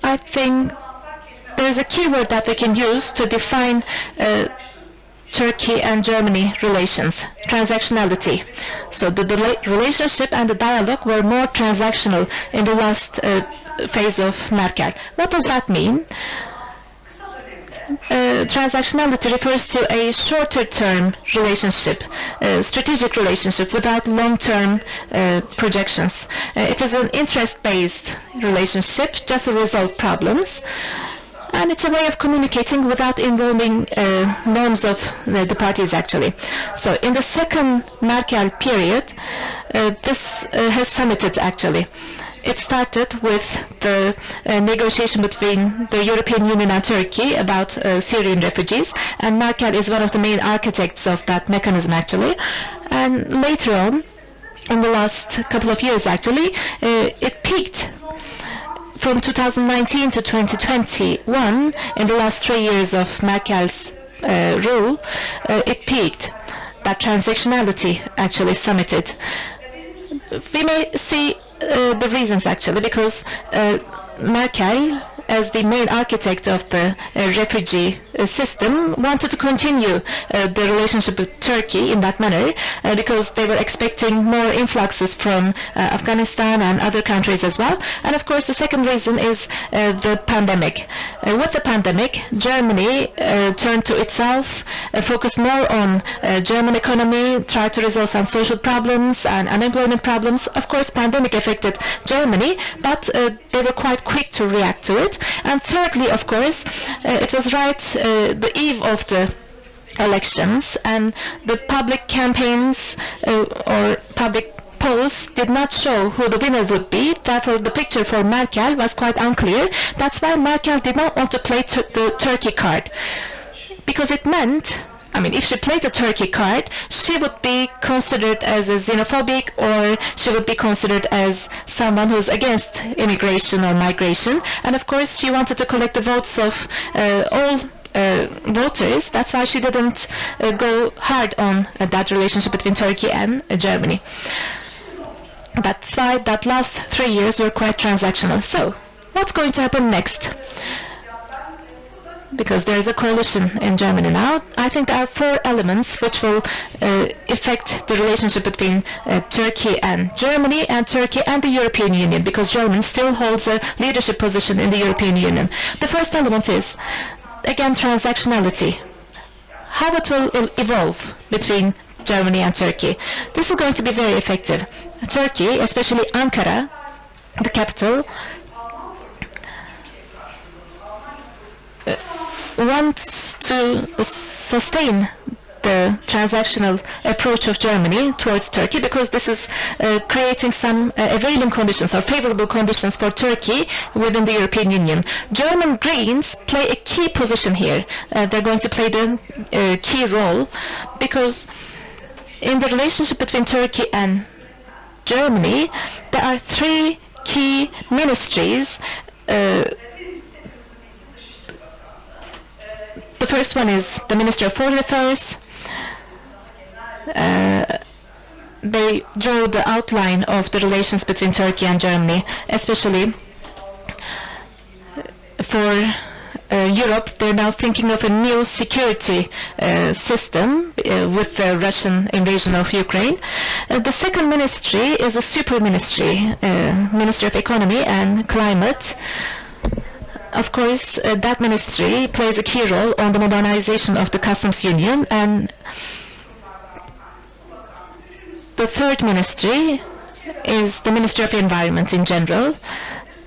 Speaker 3: I think there's a keyword that we can use to define Turkey and Germany relations: transactionality. So the relationship and the dialogue were more transactional in the last phase of Merkel. What does that mean? Transactionality refers to a shorter-term relationship, strategic relationship without long-term projections. It is an interest-based relationship just to resolve problems, and it's a way of communicating without involving norms of the parties actually. So in the second Merkel period, this has summited actually. It started with the negotiation between the European Union and Turkey about Syrian refugees, and Merkel is one of the main architects of that mechanism actually. And later on, in the last couple of years actually, it peaked from 2019 to 2021. In the last 3 years of Merkel's rule, it peaked. That transactionality actually summited. We may see the reasons actually, because Merkel, as the main architect of the refugee system, wanted to continue the relationship with Turkey in that manner because they were expecting more influxes from Afghanistan and other countries as well. And of course the second reason is the pandemic. With the pandemic, Germany turned to itself, focused more on German economy, tried to resolve some social problems and unemployment problems. Of course pandemic affected Germany, but they were quite quick to react to it. And thirdly, of course, it was right the eve of the elections, and the public campaigns or public polls did not show who the winner would be. Therefore, the picture for Merkel was quite unclear. That's why Merkel did not want to play the Turkey card, because it meant, I mean, if she played the Turkey card, she would be considered as a xenophobic, or she would be considered as someone who's against immigration or migration. And of course, she wanted to collect the votes of all voters. That's why she didn't go hard on that relationship between Turkey and Germany. That's why that last 3 years were quite transactional. So, what's going to happen next? Because there is a coalition in Germany now, I think there are 4 elements which will affect the relationship between Turkey and Germany, and Turkey and the European Union, because Germany still holds a leadership position in the European Union. The first element is, again, transactionality. How it will evolve between Germany and Turkey. This is going to be very effective. Turkey, especially Ankara, the capital, wants to sustain the transactional approach of Germany towards Turkey, because this is creating some availing conditions or favorable conditions for Turkey within the European Union. German Greens play a key position here. They're going to play the key role, because in the relationship between Turkey and Germany, there are 3 key ministries The first one is the Minister of Foreign Affairs. They drew the outline of the relations between Turkey and Germany, especially for Europe. They're now thinking of a new security system with the Russian invasion of Ukraine. The second ministry is a super ministry, Ministry of Economy and Climate. Of course, that ministry plays a key role on the modernization of the customs union, and the third ministry is the Ministry of Environment in general.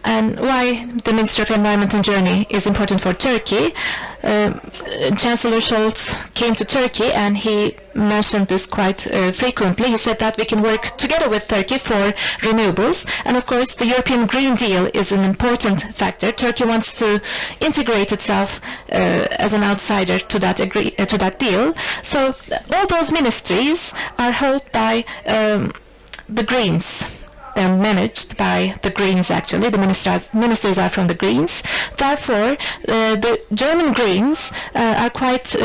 Speaker 3: And why the Ministry of Environment and Journey is important for Turkey. Chancellor Scholz came to Turkey and he mentioned this quite frequently. He said that we can work together with Turkey for renewables. And of course, the European Green Deal is an important factor. Turkey wants to integrate itself as an outsider to that deal. So all those ministries are held by the Greens. They're managed by the Greens, actually. The ministers are from the Greens. Therefore, the German Greens are quite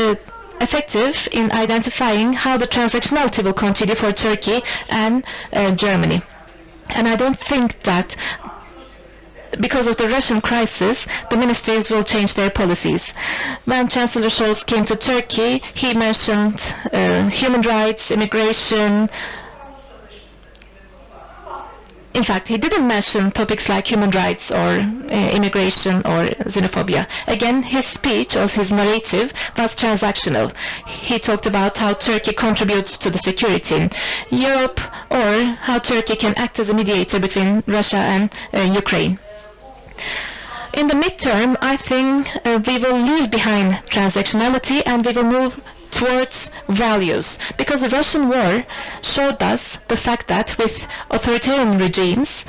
Speaker 3: effective in identifying how the transactionality will continue for Turkey and Germany. And I don't think that because of the Russian crisis, the ministries will change their policies. When Chancellor Scholz came to Turkey, he mentioned human rights, immigration. In fact, he didn't mention topics like human rights or immigration or xenophobia. Again, his speech or his narrative was transactional. He talked about how Turkey contributes to the security in Europe or how Turkey can act as a mediator between Russia and Ukraine. In the midterm, I think we will leave behind transactionality and we will move towards values, because the Russian war showed us the fact that with authoritarian regimes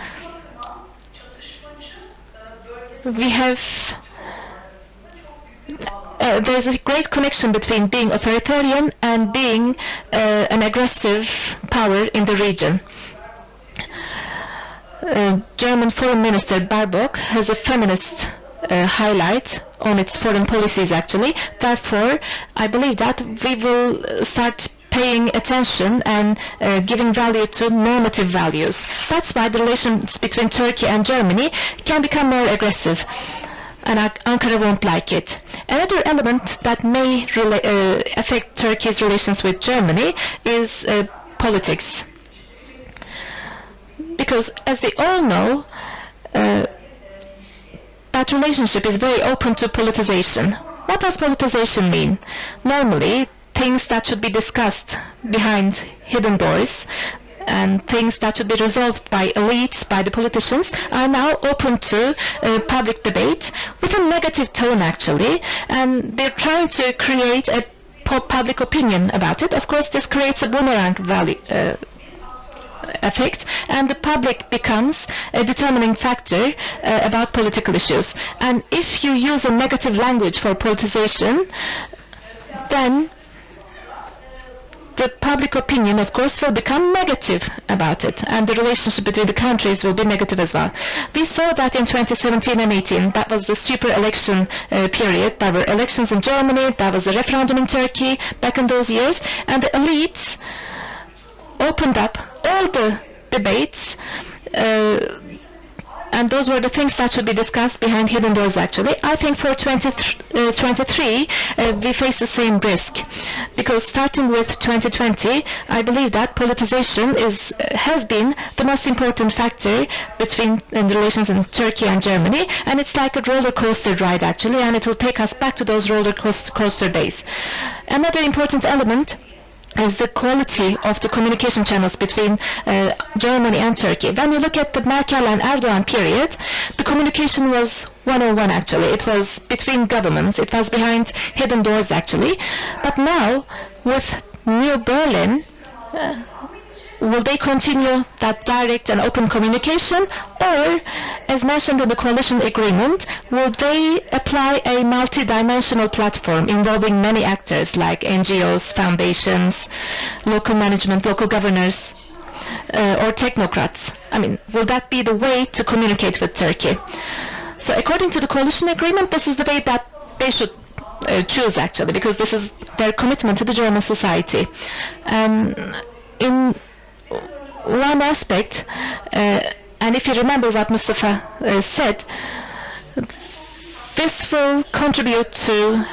Speaker 3: we have there's a great connection between being authoritarian and being an aggressive power in the region. German Foreign Minister Baerbock has a feminist highlight on its foreign policies, actually. Therefore, I believe that we will start paying attention and giving value to normative values. That's why the relations between Turkey and Germany can become more aggressive, and Ankara won't like it. Another element that may affect Turkey's relations with Germany is politics. Because, as we all know, that relationship is very open to politicization. What does politicization mean? Normally, things that should be discussed behind hidden doors and things that should be resolved by elites, by the politicians, are now open to public debate with a negative tone, actually, and they're trying to create a public opinion about it. Of course, this creates a boomerang effect, and the public becomes a determining factor about political issues. And if you use a negative language for politicization, then the public opinion, of course, will become negative about it, and the relationship between the countries will be negative as well. We saw that in 2017 and 18. That was the super election period. There were elections in Germany, there was a referendum in Turkey back in those years, and the elites opened up all the debates, and those were the things that should be discussed behind hidden doors, actually. I think for 2023 we face the same risk, because starting with 2020, I believe that politicization has been the most important factor between the relations in Turkey and Germany, and it's like a roller coaster ride, actually, and it will take us back to those roller coaster days. Another important element is the quality of the communication channels between Germany and Turkey. When you look at the Merkel and Erdogan period, the communication was one-on-one, actually. It was between governments. It was behind hidden doors, actually. But now, with New Berlin, will they continue that direct and open communication, or, as mentioned in the coalition agreement, will they apply a multi-dimensional platform involving many actors like NGOs, foundations, local management, local governors, or technocrats? I mean, will that be the way to communicate with Turkey? So according to the coalition agreement, this is the way that they should choose, actually, because this is their commitment to the German society. In one aspect, and if you remember what Mustafa said, this will contribute to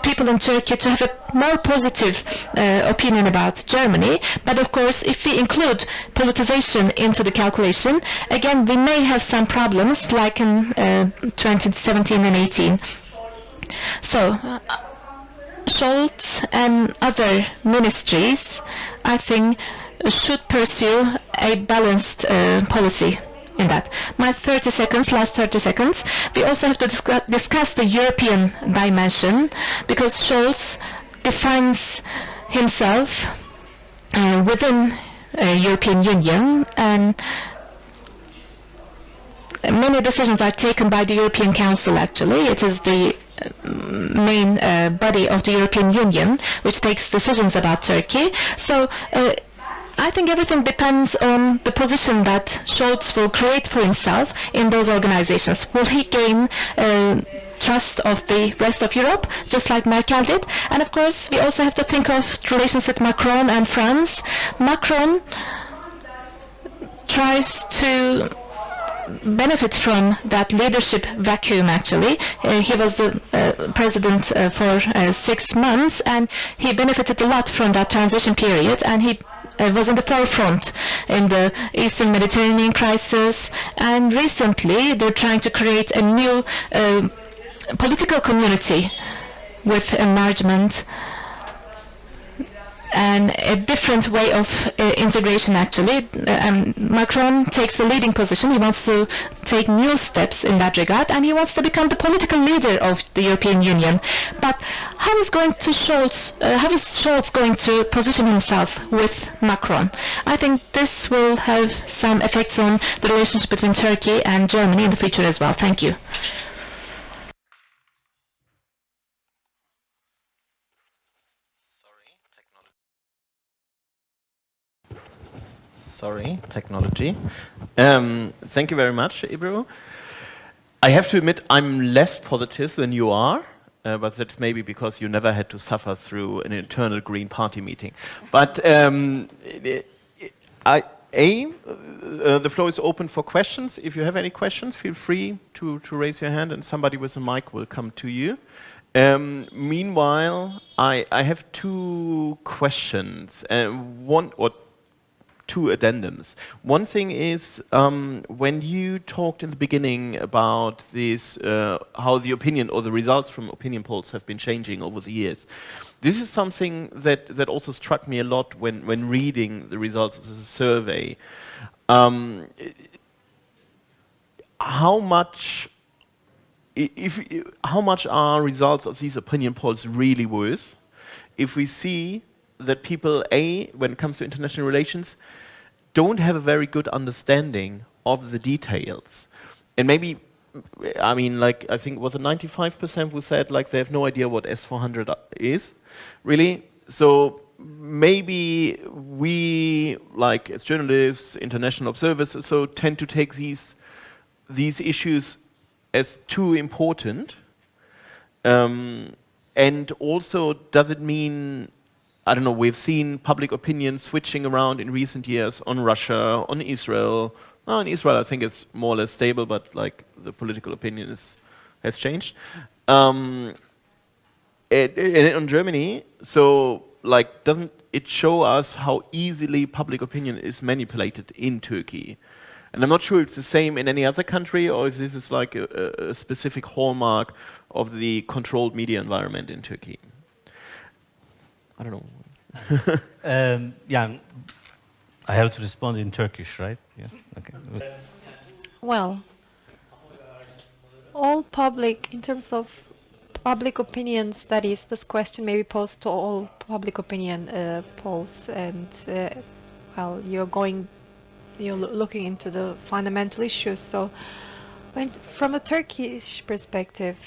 Speaker 3: people in Turkey to have a more positive opinion about Germany. But of course, if we include politicization into the calculation, again, we may have some problems like in 2017 and 18. So, Scholz and other ministries, I think, should pursue a balanced policy in that. My 30 seconds, last 30 seconds, we also have to discuss the European dimension, because Scholz defines himself within European Union, and many decisions are taken by the European Council, actually. It is the main body of the European Union which takes decisions about Turkey. So I think everything depends on the position that Scholz will create for himself in those organizations. Will he gain trust of the rest of Europe, just like Merkel did? And of course, we also have to think of relations with Macron and France. Macron tries to benefit from that leadership vacuum, actually. He was the president for 6 months, and he benefited a lot from that transition period, and he was in the forefront in the Eastern Mediterranean crisis, and recently they're trying to create a new political community with enlargement and a different way of integration, actually. Macron takes the leading position. He wants to take new steps in that regard, and he wants to become the political leader of the European Union. But how is Scholz going to position himself with Macron? I think this will have some effects on the relationship between Turkey and Germany in the future as well. Thank you.
Speaker 1: Sorry, technology. Thank you very much, Ebru. I have to admit I'm less positive than you are, but that's maybe because you never had to suffer through an internal Green Party meeting. But the floor is open for questions. If you have any questions, feel free to raise your hand and somebody with a mic will come to you. Meanwhile, I have 2 questions. One or 2 addendums. One thing is, when you talked in the beginning about this, how the opinion or the results from opinion polls have been changing over the years, this is something that also struck me a lot when reading the results of the survey. How much are results of these opinion polls really worth if we see that people, when it comes to international relations, don't have a very good understanding of the details? And maybe, I mean, like, I think, was it 95% who said, like, they have no idea what S-400 is, really? So maybe we, like, as journalists, international observers, so tend to take these issues as too important. And also, does it mean, I don't know, we've seen public opinion switching around in recent years on Russia, on Israel. Well, in Israel, I think it's more or less stable, but like the political opinion has changed. And on Germany, so like, doesn't it show us how easily public opinion is manipulated in Turkey? And I'm not sure it's the same in any other country, or if this is like a specific hallmark of the controlled media environment in Turkey. I don't know.
Speaker 2: Yeah, I have to respond in Turkish, right? Yeah. Okay.
Speaker 4: Well, all public, in terms of public opinion studies, this question may be posed to all public opinion polls, and well, you're looking into the fundamental issues. So, from a Turkish perspective,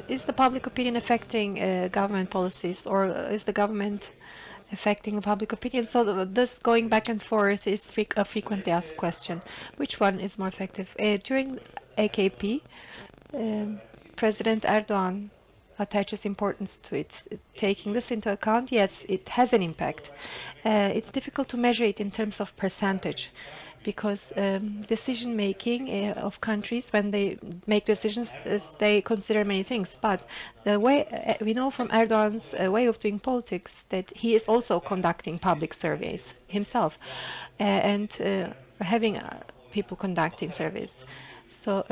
Speaker 4: is the public opinion affecting government policies, or is the government affecting the public opinion? So this going back and forth is a frequently asked question. Which one is more effective? During AKP, President Erdogan attaches importance to it. Taking this into account, yes, it has an impact. It's difficult to measure it in terms of percentage, because decision making of countries, when they make decisions, they consider many things. But the way we know from Erdogan's way of doing politics that he is also conducting public surveys himself, and having people conducting surveys. So.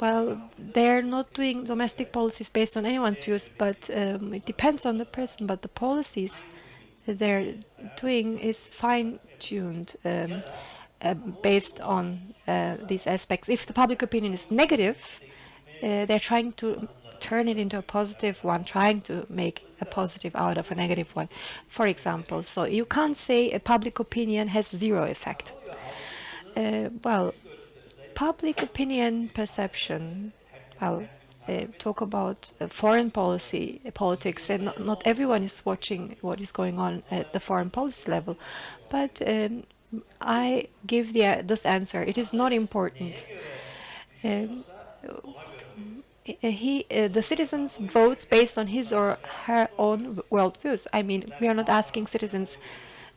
Speaker 4: Well, they're not doing domestic policies based on anyone's views, but it depends on the person. But the policies they're doing is fine-tuned based on these aspects. If the public opinion is negative, they're trying to turn it into a positive one, trying to make a positive out of a negative one, for example. So you can't say a public opinion has zero effect. Well, public opinion perception, well, talk about foreign policy, politics, and not everyone is watching what is going on at the foreign policy level. But I give this answer. It is not important. The citizens votes based on his or her own worldviews. I mean, we are not asking citizens,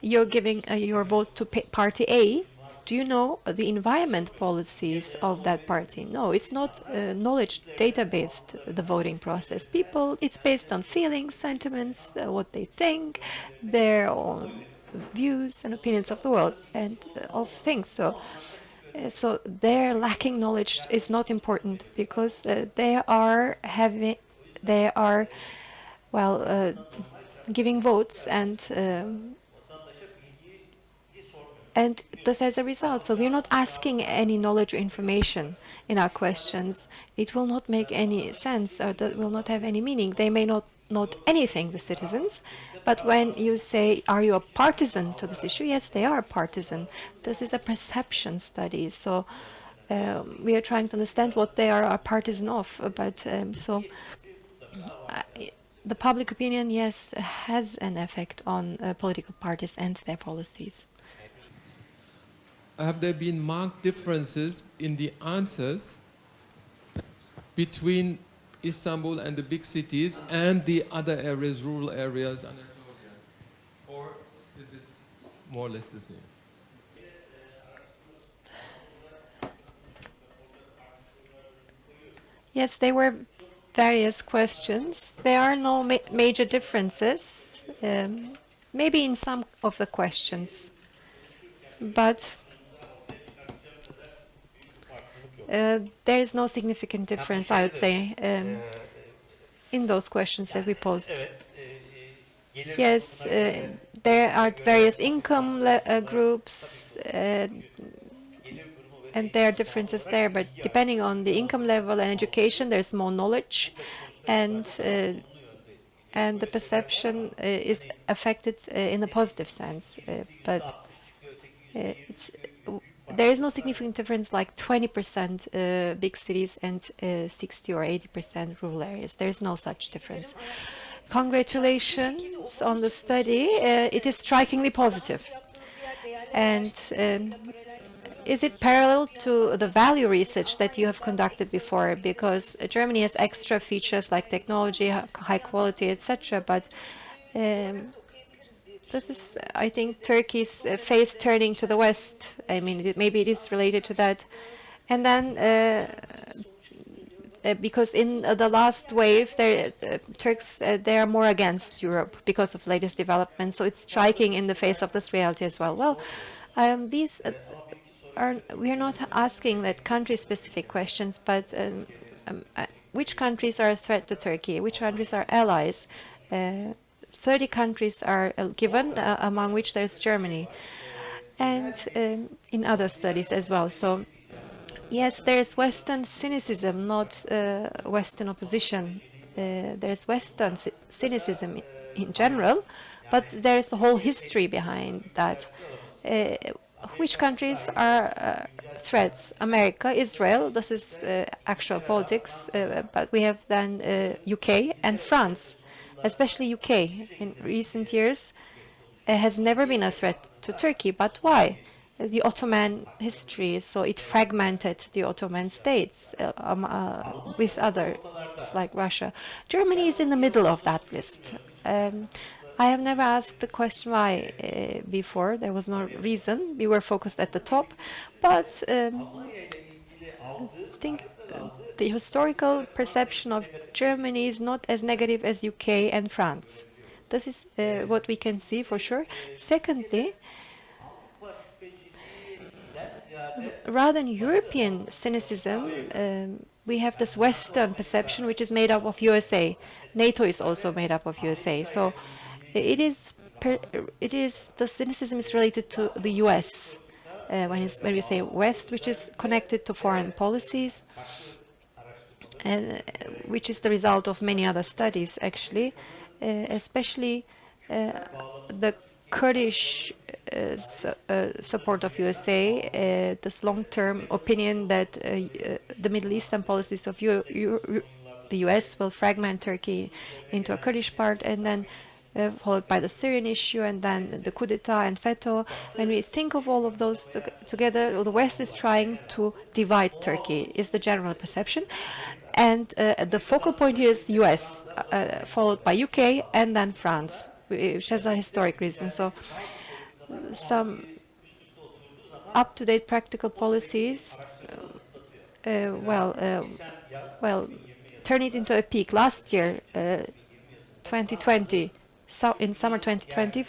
Speaker 4: you're giving your vote to party A. Do you know the environment policies of that party? No, it's not knowledge data-based, the voting process. People, it's based on feelings, sentiments, what they think, their own views and opinions of the world and of things. So their lacking knowledge is not important, because they are giving votes and this as a result. So we're not asking any knowledge or information in our questions. It will not make any sense, or that will not have any meaning. They may not know anything, the citizens, but when you say, are you a partisan to this issue? Yes, they are partisan. This is a perception study. So we are trying to understand what they are partisan of. But the public opinion, yes, has an effect on political parties and their policies.
Speaker 5: Have there been marked differences in the answers between Istanbul and the big cities and the other areas, rural areas, Anatolia? Or is it more or less the same?
Speaker 4: Yes, there were various questions. There are no major differences, maybe in some of the questions, but there is no significant difference, I would say, in those questions that we posed. Yes, there are various income groups, and there are differences there, but depending on the income level and education, there's more knowledge, and the perception is affected in a positive sense, but there is no significant difference like 20% big cities and 60 or 80% rural areas. There is no such difference. Congratulations on the study. It is strikingly positive. And is it parallel to the value research that you have conducted before? Because Germany has extra features like technology, high quality, etc. But this is, I think, Turkey's face turning to the West. I mean, maybe it is related to that. And then, because in the last wave, Turks, they are more against Europe because of latest developments. So it's striking in the face of this reality as well. Well, we are not asking that country-specific questions, but which countries are a threat to Turkey? Which countries are allies? 30 countries are given, among which there's Germany, and in other studies as well. So, yes, there's Western cynicism, not Western opposition. There's Western cynicism in general, but there's a whole history behind that. Which countries are threats? America, Israel, this is actual politics, but we have then UK and France. Especially UK in recent years has never been a threat to Turkey. But why? the Ottoman history, so it fragmented the Ottoman states with others like Russia. Germany is in the middle of that list. I have never asked the question why before. There was no reason. We were focused at the top, but I think the historical perception of Germany is not as negative as UK and France. This is what we can see for sure. Secondly, rather than European cynicism, we have this Western perception which is made up of USA. NATO is also made up of USA. So it is the cynicism is related to the US when we say West, which is connected to foreign policies, and which is the result of many other studies actually, especially the Kurdish support of USA, this long-term opinion that the Middle Eastern policies of the US will fragment Turkey into a Kurdish part, and then followed by the Syrian issue, and then the coup d'etat and veto. When we think of all of those together, the West is trying to divide Turkey, is the general perception. And the focal point here is US, followed by UK, and then France, which has a historic reason. So some up-to-date practical policies, turn it into a peak. Last year, 2020, so in summer 2020,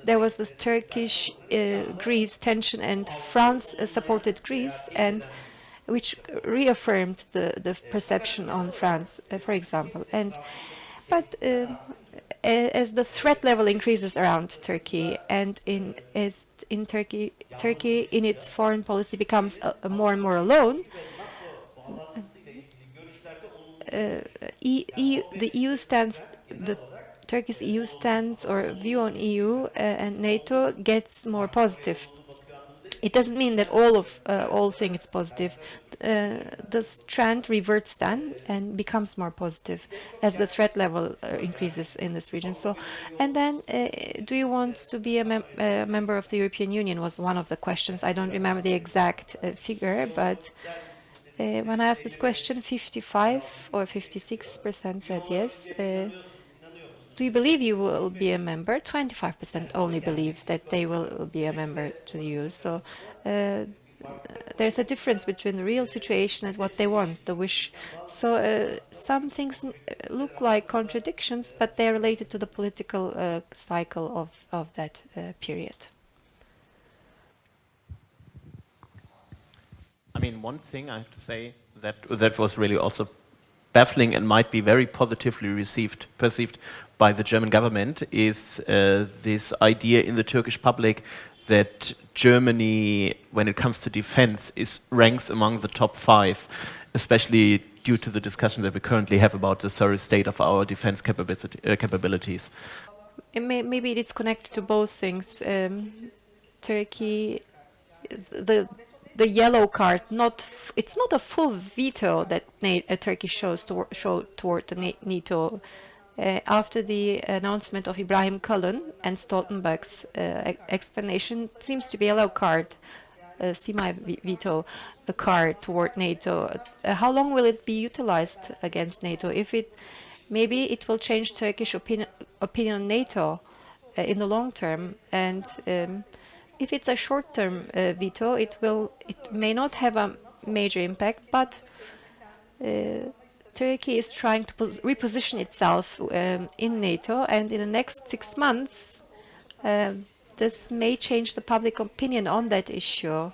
Speaker 4: there was this Turkish-Greece tension, and France supported Greece, and which reaffirmed the perception on France, for example. But as the threat level increases around Turkey, and Turkey in its foreign policy becomes more and more alone, the EU stance, the Turkey's EU stance or view on EU and NATO gets more positive. It doesn't mean that all think it's positive. This trend reverts then and becomes more positive as the threat level increases in this region. So, and then, do you want to be a member of the European Union was one of the questions. I don't remember the exact figure, but when I asked this question, 55 or 56% said yes. Do you believe you will be a member? 25% only believe that they will be a member to the EU. So there's a difference between the real situation and what they want, the wish. So some things look like contradictions, but they're related to the political cycle of that period.
Speaker 1: I mean, one thing I have to say that was really also baffling and might be very positively perceived by the German government is this idea in the Turkish public that Germany, when it comes to defense, ranks among the top 5, especially due to the discussion that we currently have about the sorry state of our defense capabilities.
Speaker 4: Maybe it is connected to both things. Turkey, the yellow card, it's not a full veto that Turkey shows toward the NATO. After the announcement of Ibrahim Kalın and Stoltenberg's explanation, it seems to be a yellow card, semi-veto card toward NATO. How long will it be utilized against NATO? Maybe it will change Turkish opinion on NATO in the long term, and if it's a short-term veto, it may not have a major impact, but Turkey is trying to reposition itself in NATO, and in the next 6 months, this may change the public opinion on that issue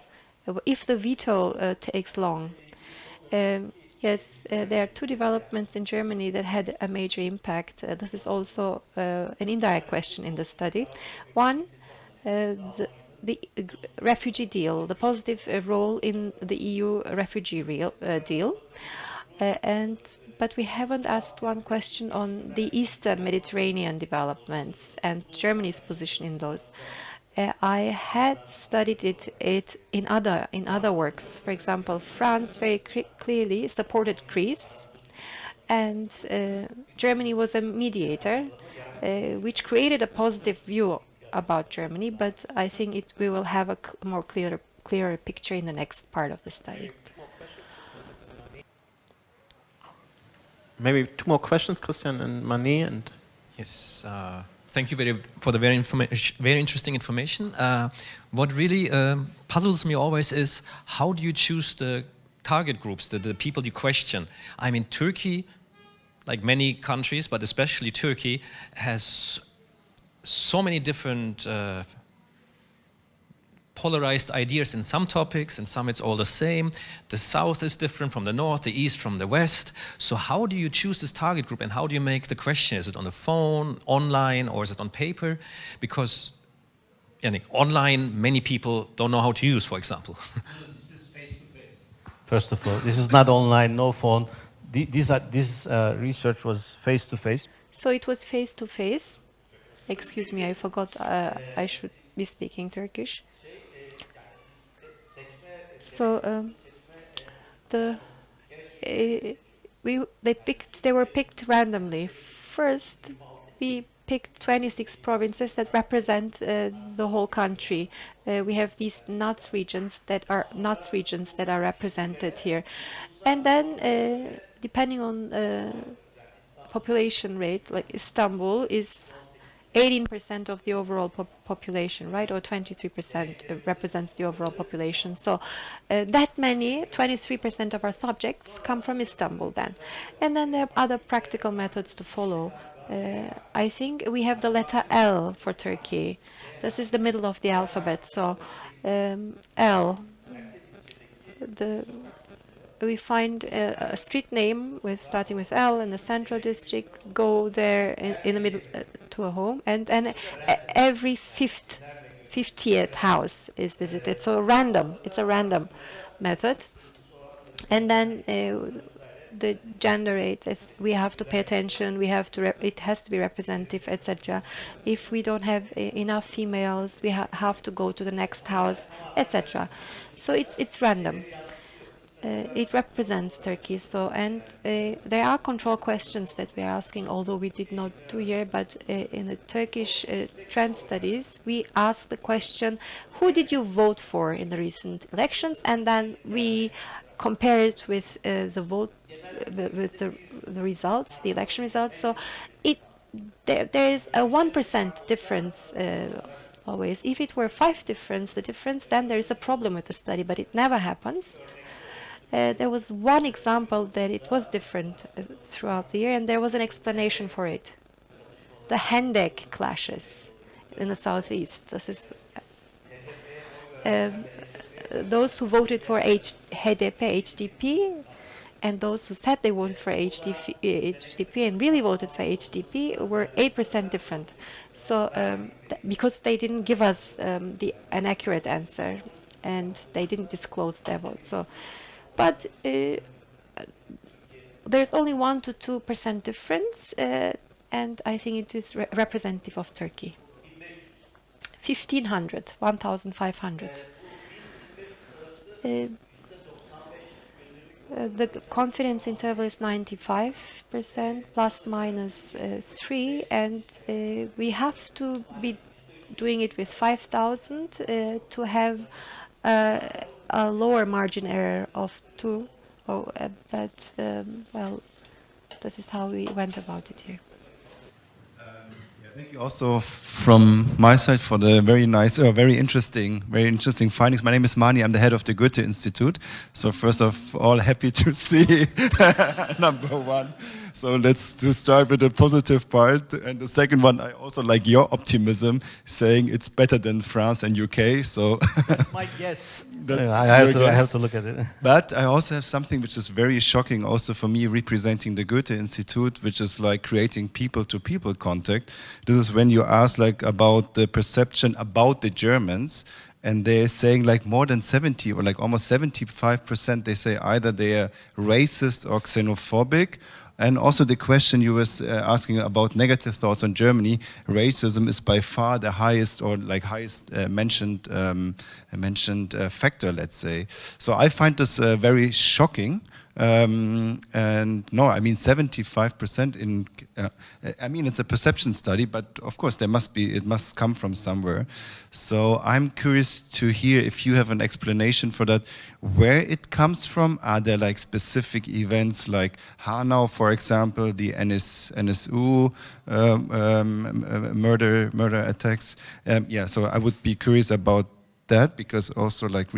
Speaker 4: if the veto takes long. Yes, there are 2 developments in Germany that had a major impact. This is also an indirect question in the study. One, the refugee deal, the positive role in the EU refugee deal. But we haven't asked one question on the Eastern Mediterranean developments and Germany's position in those. I had studied it in other works. For example, France very clearly supported Greece, and Germany was a mediator, which created a positive view about Germany, but I think we will have a more clearer picture in the next part of the study.
Speaker 1: Maybe two more questions, Kristian and Mani. And
Speaker 6: yes, thank you for the very interesting information. What really puzzles me always is, how do you choose the target groups, the people you question? I mean, Turkey, like many countries, but especially Turkey, has so many different polarized ideas in some topics, in some it's all the same. The south is different from the north, the east from the west. So how do you choose this target group, and how do you make the question? Is it on the phone, online, or is it on paper? Because online, many people don't know how to use, for example.
Speaker 2: This is face-to-face. First of all, this is not online, no phone. This research was face-to-face.
Speaker 4: So it was face-to-face. Excuse me, I forgot I should be speaking Turkish. So they were picked randomly. First, we picked 26 provinces that represent the whole country. We have these nuts regions that are represented here, and then depending on population rate, like Istanbul is 18% of the overall population, right? Or 23% represents the overall population. So that many, 23% of our subjects come from Istanbul then. And then there are other practical methods to follow. I think we have the letter L for Turkey. This is the middle of the alphabet. So L. We find a street name starting with L in the central district, go there in the middle to a home, and then every 50th house is visited. So it's a random method. And then the gender rate, we have to pay attention, it has to be representative, etc. If we don't have enough females, we have to go to the next house, etc. So it's random. It represents Turkey. So, and there are control questions that we are asking, although we did not do here, but in the Turkish trend studies, we ask the question, who did you vote for in the recent elections? And then we compare it with the vote, with the results, the election results. So there is a 1% difference always. If it were 5%, then there is a problem with the study, but it never happens. There was one example that it was different throughout the year, and there was an explanation for it. The Hendek clashes in the southeast. This is those who voted for HDP, and those who said they voted for HDP and really voted for HDP were 8% different. So because they didn't give us an accurate answer, and they didn't disclose their vote. So. But there's only 1 to 2% difference, and I think it is representative of Turkey. 1,500, 1,500. The confidence interval is 95%, plus minus 3, and we have to be doing it with 5,000 to have a lower margin error of 2. But well, this is how we went about it here.
Speaker 7: Thank you also from my side for the very nice, very interesting findings. My name is Mani. I'm the head of the Goethe Institute. So first of all, happy to see number one. So let's start with the positive part. And the second one, I also like your optimism, saying it's better than France and UK. So
Speaker 2: that's my guess.
Speaker 7: I
Speaker 2: have to look at it.
Speaker 7: But I also have something which is very shocking also for me, representing the Goethe Institute, which is like creating people-to-people contact. This is when you ask like about the perception about the Germans, and they're saying like more than 70 or like almost 75%, they say either they're racist or xenophobic. And also the question you was asking about negative thoughts on Germany, racism is by far the highest or like highest mentioned factor, let's say. So I find this very shocking And no, I mean 75% in. I mean it's a perception study, but of course it must come from somewhere. So I'm curious to hear if you have an explanation for that, where it comes from. Are there like specific events like Hanau, for example, the NSU murder attacks? Yeah, so I would be curious about that, because also like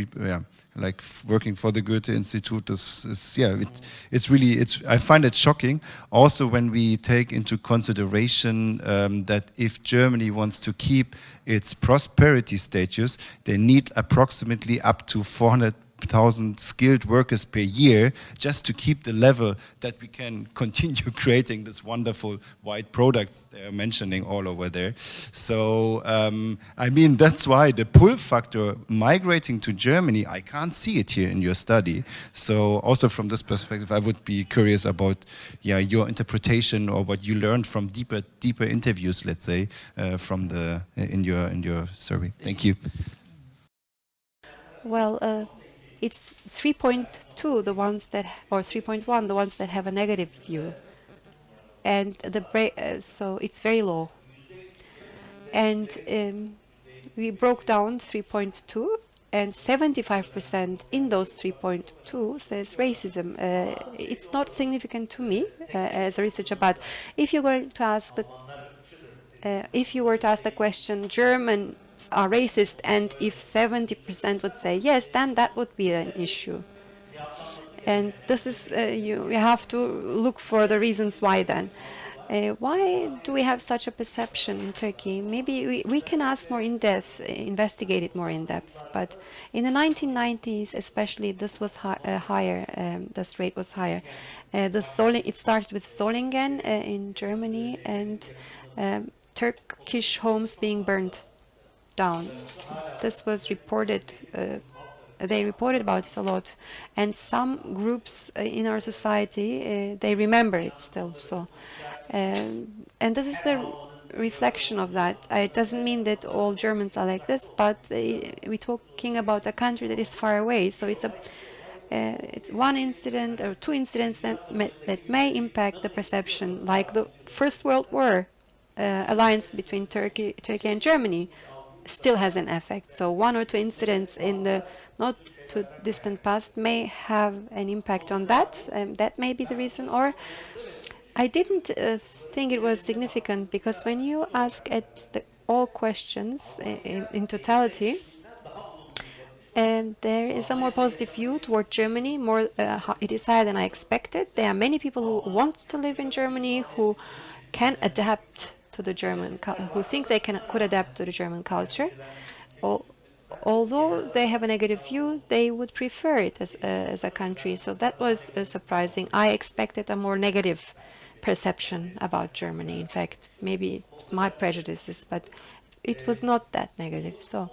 Speaker 7: working for the Goethe Institute it's really I find it shocking also when we take into consideration that if Germany wants to keep its prosperity status, they need approximately up to 400,000 skilled workers per year just to keep the level that we can continue creating this wonderful white products they're mentioning all over there. So, I mean, that's why the pull factor migrating to Germany, I can't see it here in your study. So also from this perspective, I would be curious about your interpretation or what you learned from deeper interviews, let's say, from in your survey. Thank you.
Speaker 4: Well, it's 3.2, the ones that, or 3.1, the ones that have a negative view, and so it's very low. And we broke down 3.2, and 75% in those 3.2 says racism. It's not significant to me as a researcher, but if you're going to ask if you were to ask the question, Germans are racist, and if 70% would say yes, then that would be an issue. And this is, you have to look for the reasons why then. Why do we have such a perception in Turkey? Maybe we can ask more in depth, investigate it more in depth. But in the 1990s, especially, this was higher. This rate was higher. It started with Solingen in Germany, and Turkish homes being burned down. This was reported. They reported about it a lot, and some groups in our society they remember it still. So, and this is the reflection of that. It doesn't mean that all Germans are like this, but we're talking about a country that is far away. So it's one incident or two incidents that may impact the perception, like the First World War alliance between Turkey and Germany still has an effect. So one or two incidents in the not too distant past may have an impact on that. That may be the reason. Or I didn't think it was significant, because when you ask all questions in totality, there is a more positive view toward Germany. It is higher than I expected. There are many people who want to live in Germany, who can adapt to the who think they could adapt to the German culture. Although they have a negative view, they would prefer it as a country. So that was surprising. I expected a more negative perception about Germany. In fact, maybe it's my prejudices, but it was not that negative. So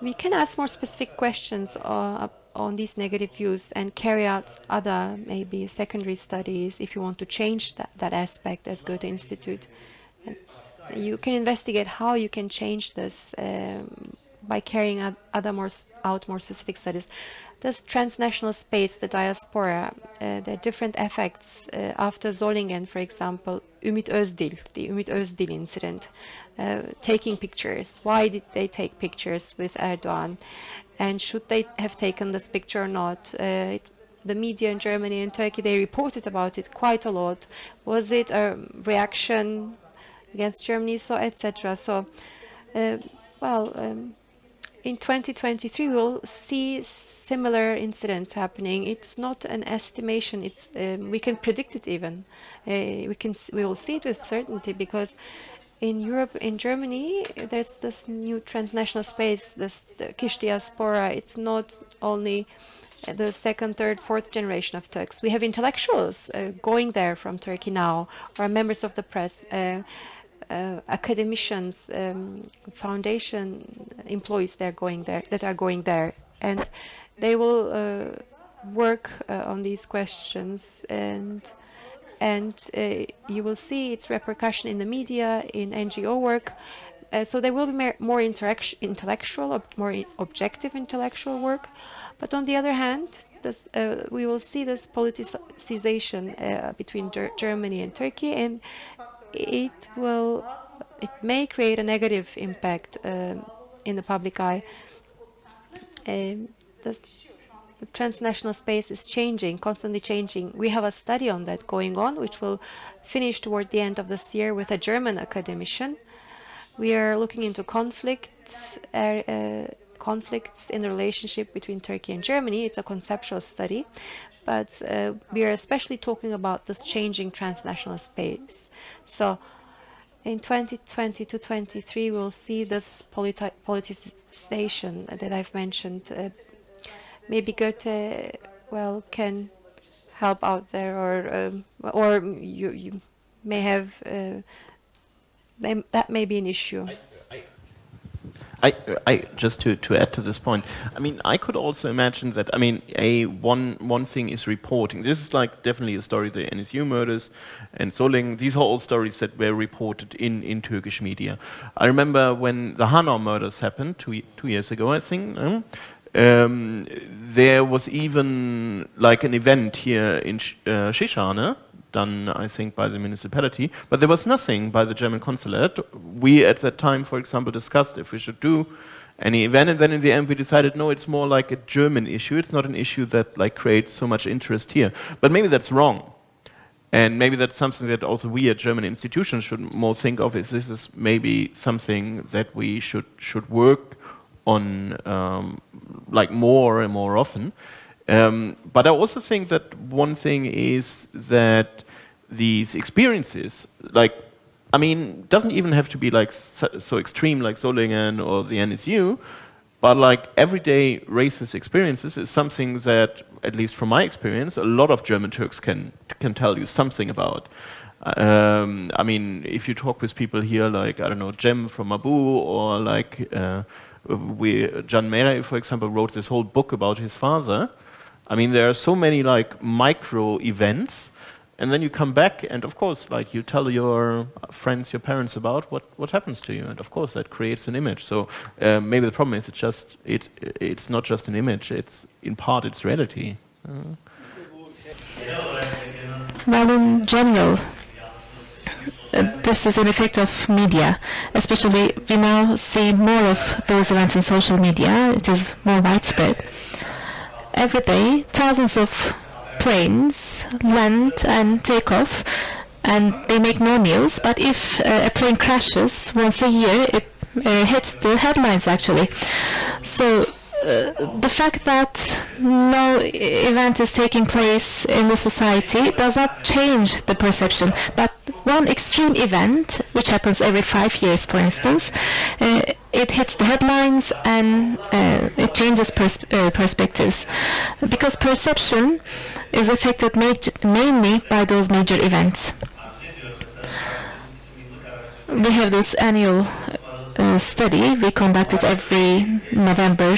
Speaker 4: we can ask more specific questions on these negative views and carry out other maybe secondary studies if you want to change that aspect as Goethe Institute. And you can investigate how you can change this by carrying out more specific studies. This transnational space, the diaspora, the different effects after Solingen, for example, the Ümit Özdil incident, taking pictures. Why did they take pictures with Erdogan? And should they have taken this picture or not? The media in Germany and Turkey, they reported about it quite a lot. Was it a reaction against Germany, so etc.? So, in 2023, we'll see similar incidents happening. It's not an estimation. It's we can predict it even. We will see it with certainty, because in Europe, in Germany, there's this new transnational space, this Turkish diaspora. It's not only the second, third, fourth generation of Turks. We have intellectuals going there from Turkey now, or members of the press, academicians, foundation employees that are going there, and they will work on these questions, and you will see its repercussion in the media, in NGO work. So there will be more intellectual, more objective intellectual work. But on the other hand, we will see this politicization between Germany and Turkey, and it may create a negative impact in the public eye. The transnational space is changing, constantly changing. We have a study on that going on, which will finish toward the end of this year with a German academician. We are looking into conflicts in the relationship between Turkey and Germany. It's a conceptual study, but we are especially talking about this changing transnational space. So in 2020 to 23, we'll see this politicization that I've mentioned. Maybe Goethe, can help out there, or you may have that may be an issue.
Speaker 1: I just to add to this point, I mean, I could also imagine that, I mean, one thing is reporting. This is like definitely a story, the NSU murders and Solingen. These are all stories that were reported in Turkish media. I remember when the Hanau murders happened 2 years ago, I think. There was even like an event here in Şişhane, done, I think, by the municipality, but there was nothing by the German consulate. We, at that time, for example, discussed if we should do any event, and then in the end we decided, no, it's more like a German issue. It's not an issue that like creates so much interest here. But maybe that's wrong. And maybe that's something that also we at German institutions should more think of, is this is maybe something that we should work on like more and more often. But I also think that one thing is that these experiences, like, I mean, doesn't even have to be like so extreme like Solingen or the NSU, but like everyday racist experiences is something that, at least from my experience, a lot of German Turks can tell you something about. I mean, if you talk with people here, like, I don't know, Jem from Abu, or like Can Meray, for example, wrote this whole book about his father. I mean, there are so many like micro events, and then you come back, and of course, like you tell your friends, your parents about what happens to you, and of course that creates an image. So maybe the problem is it's not just an image; it's in part it's reality.
Speaker 3: Well, in general, this is an effect of media. Especially, we now see more of those events in social media. It is more widespread. Every day, thousands of planes land and take off, and they make no news. But if a plane crashes once a year, it hits the headlines, actually. So the fact that no event is taking place in the society does not change the perception. But one extreme event, which happens every 5 years, for instance, it hits the headlines, and it changes perspectives. Because perception is affected mainly by those major events. We have this annual study we conducted every November,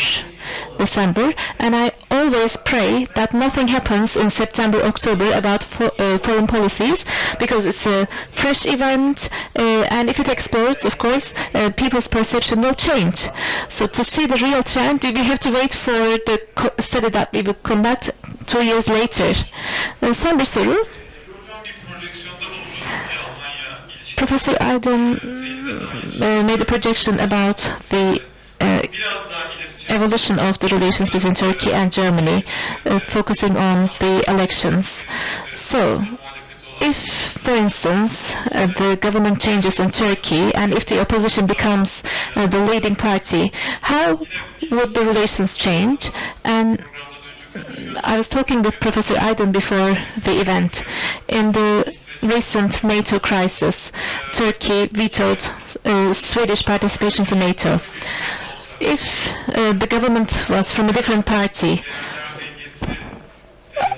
Speaker 3: December, and I always pray that nothing happens in September, October about foreign policies, because it's a fresh event, and if it explodes, of course, people's perception will change. So to see the real trend, we have to wait for the study that we will conduct 2 years later. Son bir soru. Professor Aydın made a projection about the evolution of the relations between Turkey and Germany, focusing on the elections. So, if, for instance, the government changes in Turkey, and if the opposition becomes the leading party, how would the relations change? And I was talking with Professor Aydın before the event. In the recent NATO crisis, Turkey vetoed Swedish participation to NATO. If the government was from a different party,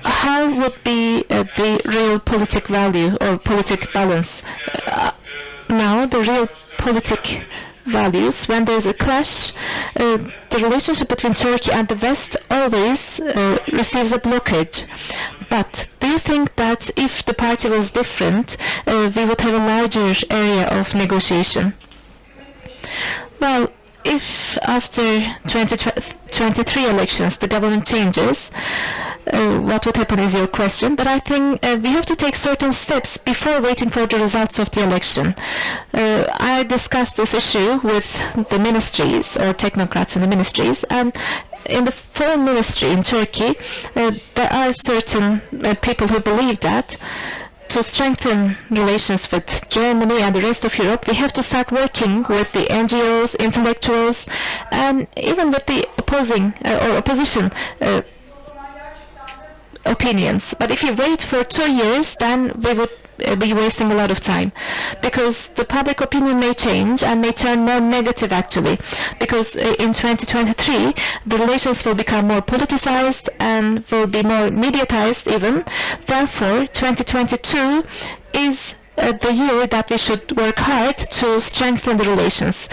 Speaker 3: how would be the real politic value or politic balance? Now, the real politic values, when there is a clash, the relationship between Turkey and the West always receives a blockage. But do you think that if the party was different, we would have a larger area of negotiation? Well, if after 2023 elections the government changes, what would happen is your question, but I think we have to take certain steps before waiting for the results of the election. I discussed this issue with the ministries or technocrats in the ministries, and in the foreign ministry in Turkey, there are certain people who believe that to strengthen relations with Germany and the rest of Europe, we have to start working with the NGOs, intellectuals, and even with the opposition opinions. But if you wait for 2 years, then we would be wasting a lot of time, because the public opinion may change and may turn more negative actually, because in 2023 the relations will become more politicized and will be more mediatized even. Therefore 2022 is the year that we should work hard to strengthen the relations.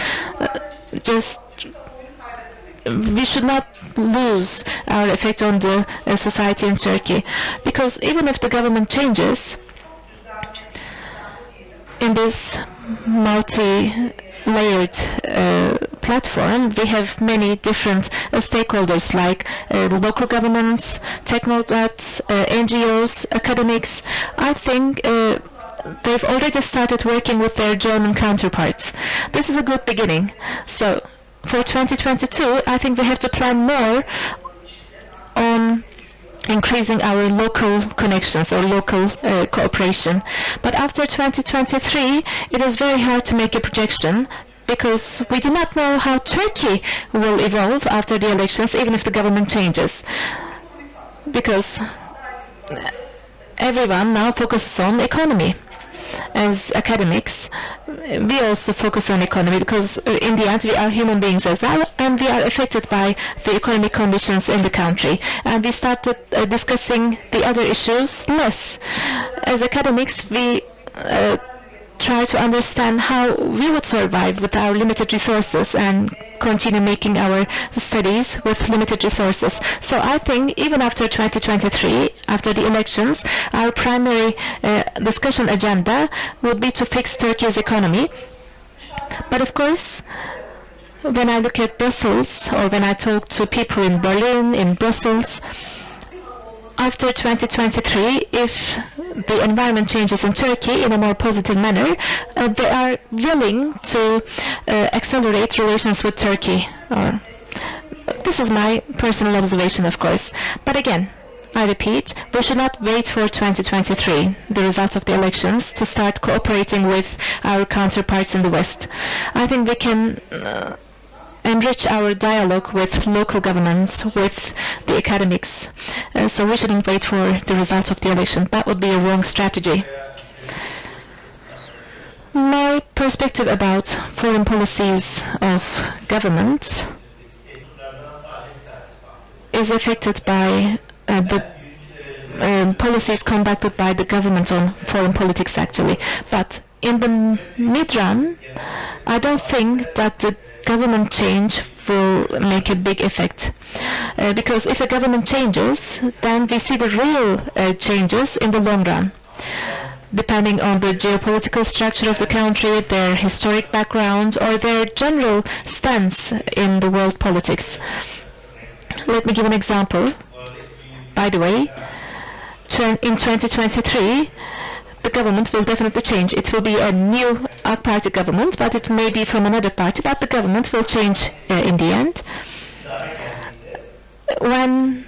Speaker 3: We should not lose our effect on the society in Turkey, because even if the government changes, in this multi-layered platform, we have many different stakeholders like the local governments, technocrats, NGOs, academics. I think they've already started working with their German counterparts. This is a good beginning. So for 2022, I think we have to plan more on increasing our local connections or local cooperation. But after 2023, it is very hard to make a projection, because we do not know how Turkey will evolve after the elections, even if the government changes. Because everyone now focuses on economy. As academics, we also focus on economy, because in the end we are human beings as well, and we are affected by the economic conditions in the country, and we started discussing the other issues less. As academics, we try to understand how we would survive with our limited resources and continue making our studies with limited resources. So I think even after 2023, after the elections, our primary discussion agenda would be to fix Turkey's economy. But of course, when I look at Brussels, or when I talk to people in Berlin, in Brussels, after 2023, if the environment changes in Turkey in a more positive manner, they are willing to accelerate relations with Turkey. This is my personal observation, of course. But again, I repeat, we should not wait for 2023, the result of the elections, to start cooperating with our counterparts in the West. I think we can enrich our dialogue with local governments, with the academics. So we shouldn't wait for the results of the election. That would be a wrong strategy. My perspective about foreign policies of governments is affected by the policies conducted by the government on foreign politics actually. But in the mid-run, I don't think that the government change will make a big effect, because if a government changes, then we see the real changes in the long run, depending on the geopolitical structure of the country, their historic background, or their general stance in the world politics. Let me give an example. By the way, in 2023, the government will definitely change. It will be a new AK Party government, but it may be from another party, but the government will change in the end. When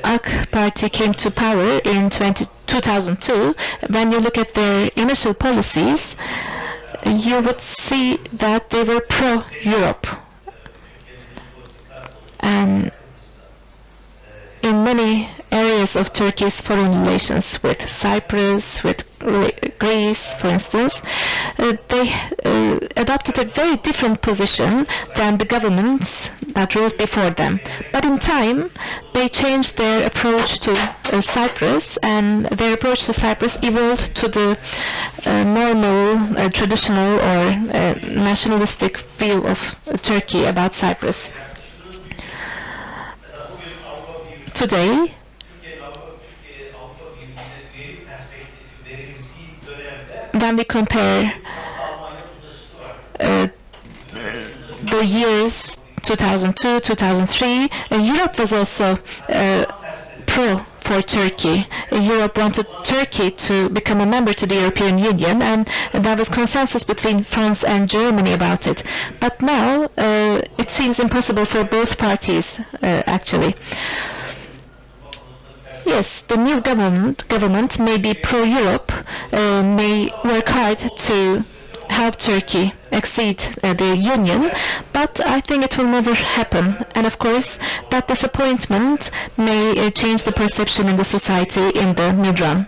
Speaker 3: AK Party came to power in 2002, when you look at their initial policies, you would see that they were pro-Europe. And in many areas of Turkey's foreign relations, with Cyprus, with Greece, for instance, they adopted a very different position than the governments that ruled before them. But in time, they changed their approach to Cyprus, and their approach to Cyprus evolved to the normal, traditional or nationalistic view of Turkey about Cyprus. Today, when we compare the years, 2002, 2003, Europe was also pro for Turkey. Europe wanted Turkey to become a member to the European Union, and there was consensus between France and Germany about it. But now it seems impossible for both parties, actually. Yes, the new government may be pro-Europe, may work hard to help Turkey exceed the Union, but I think it will never happen. And of course, that disappointment may change the perception in the society in the mid-run.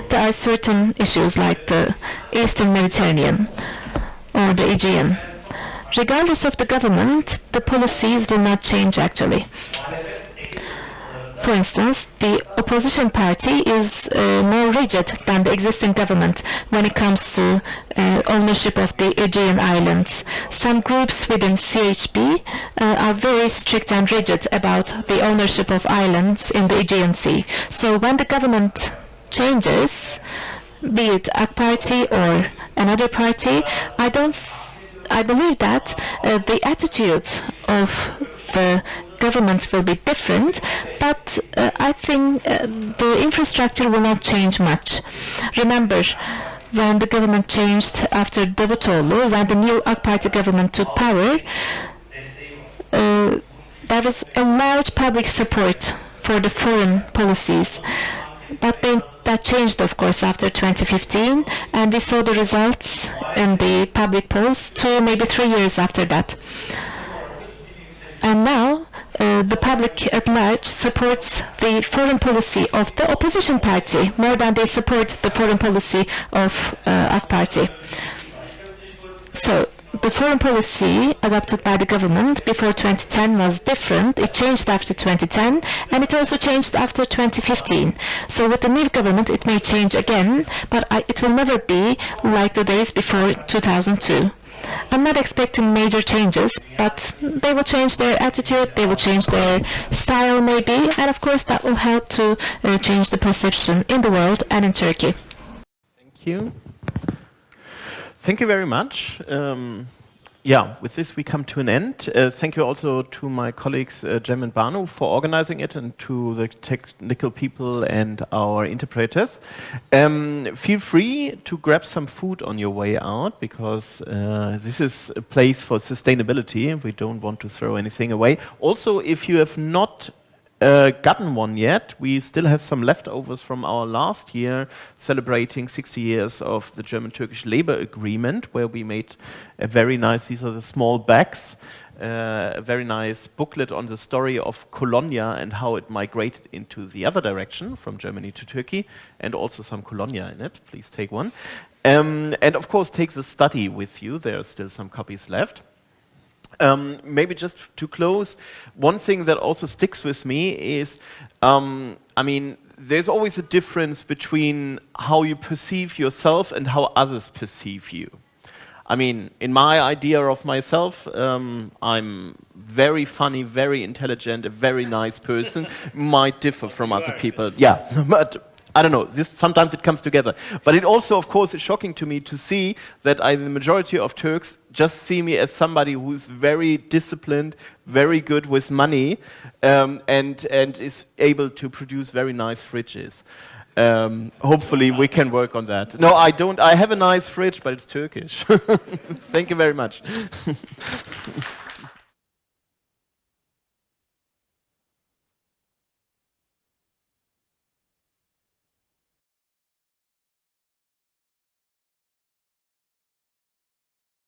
Speaker 3: There are certain issues like the Eastern Mediterranean or the Aegean. Regardless of the government, the policies will not change actually. For instance, the opposition party is more rigid than the existing government when it comes to ownership of the Aegean Islands. Some groups within CHP are very strict and rigid about the ownership of islands in the Aegean Sea. So when the government changes, be it AK Party or another party, I believe that the attitude of the government will be different, but I think the infrastructure will not change much. Remember, when the government changed after Davutoğlu, when the new AK Party government took power, there was a large public support for the foreign policies. But then that changed, of course, after 2015, and we saw the results in the public polls 2, maybe 3 years after that. And now, the public at large supports the foreign policy of the opposition party more than they support the foreign policy of AK Party. So the foreign policy adopted by the government before 2010 was different. It changed after 2010, and it also changed after 2015. So with the new government, it may change again, but it will never be like the days before 2002. I'm not expecting major changes, but they will change their attitude, they will change their style maybe, and of course that will help to change the perception in the world and in Turkey.
Speaker 1: Thank you. Thank you very much. Yeah, with this we come to an end. Thank you also to my colleagues Jem and Banu for organizing it, and to the technical people and our interpreters. Feel free to grab some food on your way out, because this is a place for sustainability and we don't want to throw anything away. Also, if you have not gotten one yet, we still have some leftovers from our last year celebrating 60 years of the German-Turkish labor agreement, where we made a very nice, these are the small bags, a very nice booklet on the story of Colonia and how it migrated into the other direction from Germany to Turkey, and also some Colonia in it. Please take one. And of course take the study with you, there are still some copies left. Maybe just to close, one thing that also sticks with me is, I mean, there's always a difference between how you perceive yourself and how others perceive you. I mean, in my idea of myself, I'm very funny, very intelligent, a very nice person, might differ from other people. Yeah, but I don't know, sometimes it comes together. But it also, of course, is shocking to me to see that the majority of Turks just see me as somebody who's very disciplined, very good with money, and is able to produce very nice fridges. Hopefully we can work on that. No, I don't. I have a nice fridge, but it's Turkish. Thank you very much.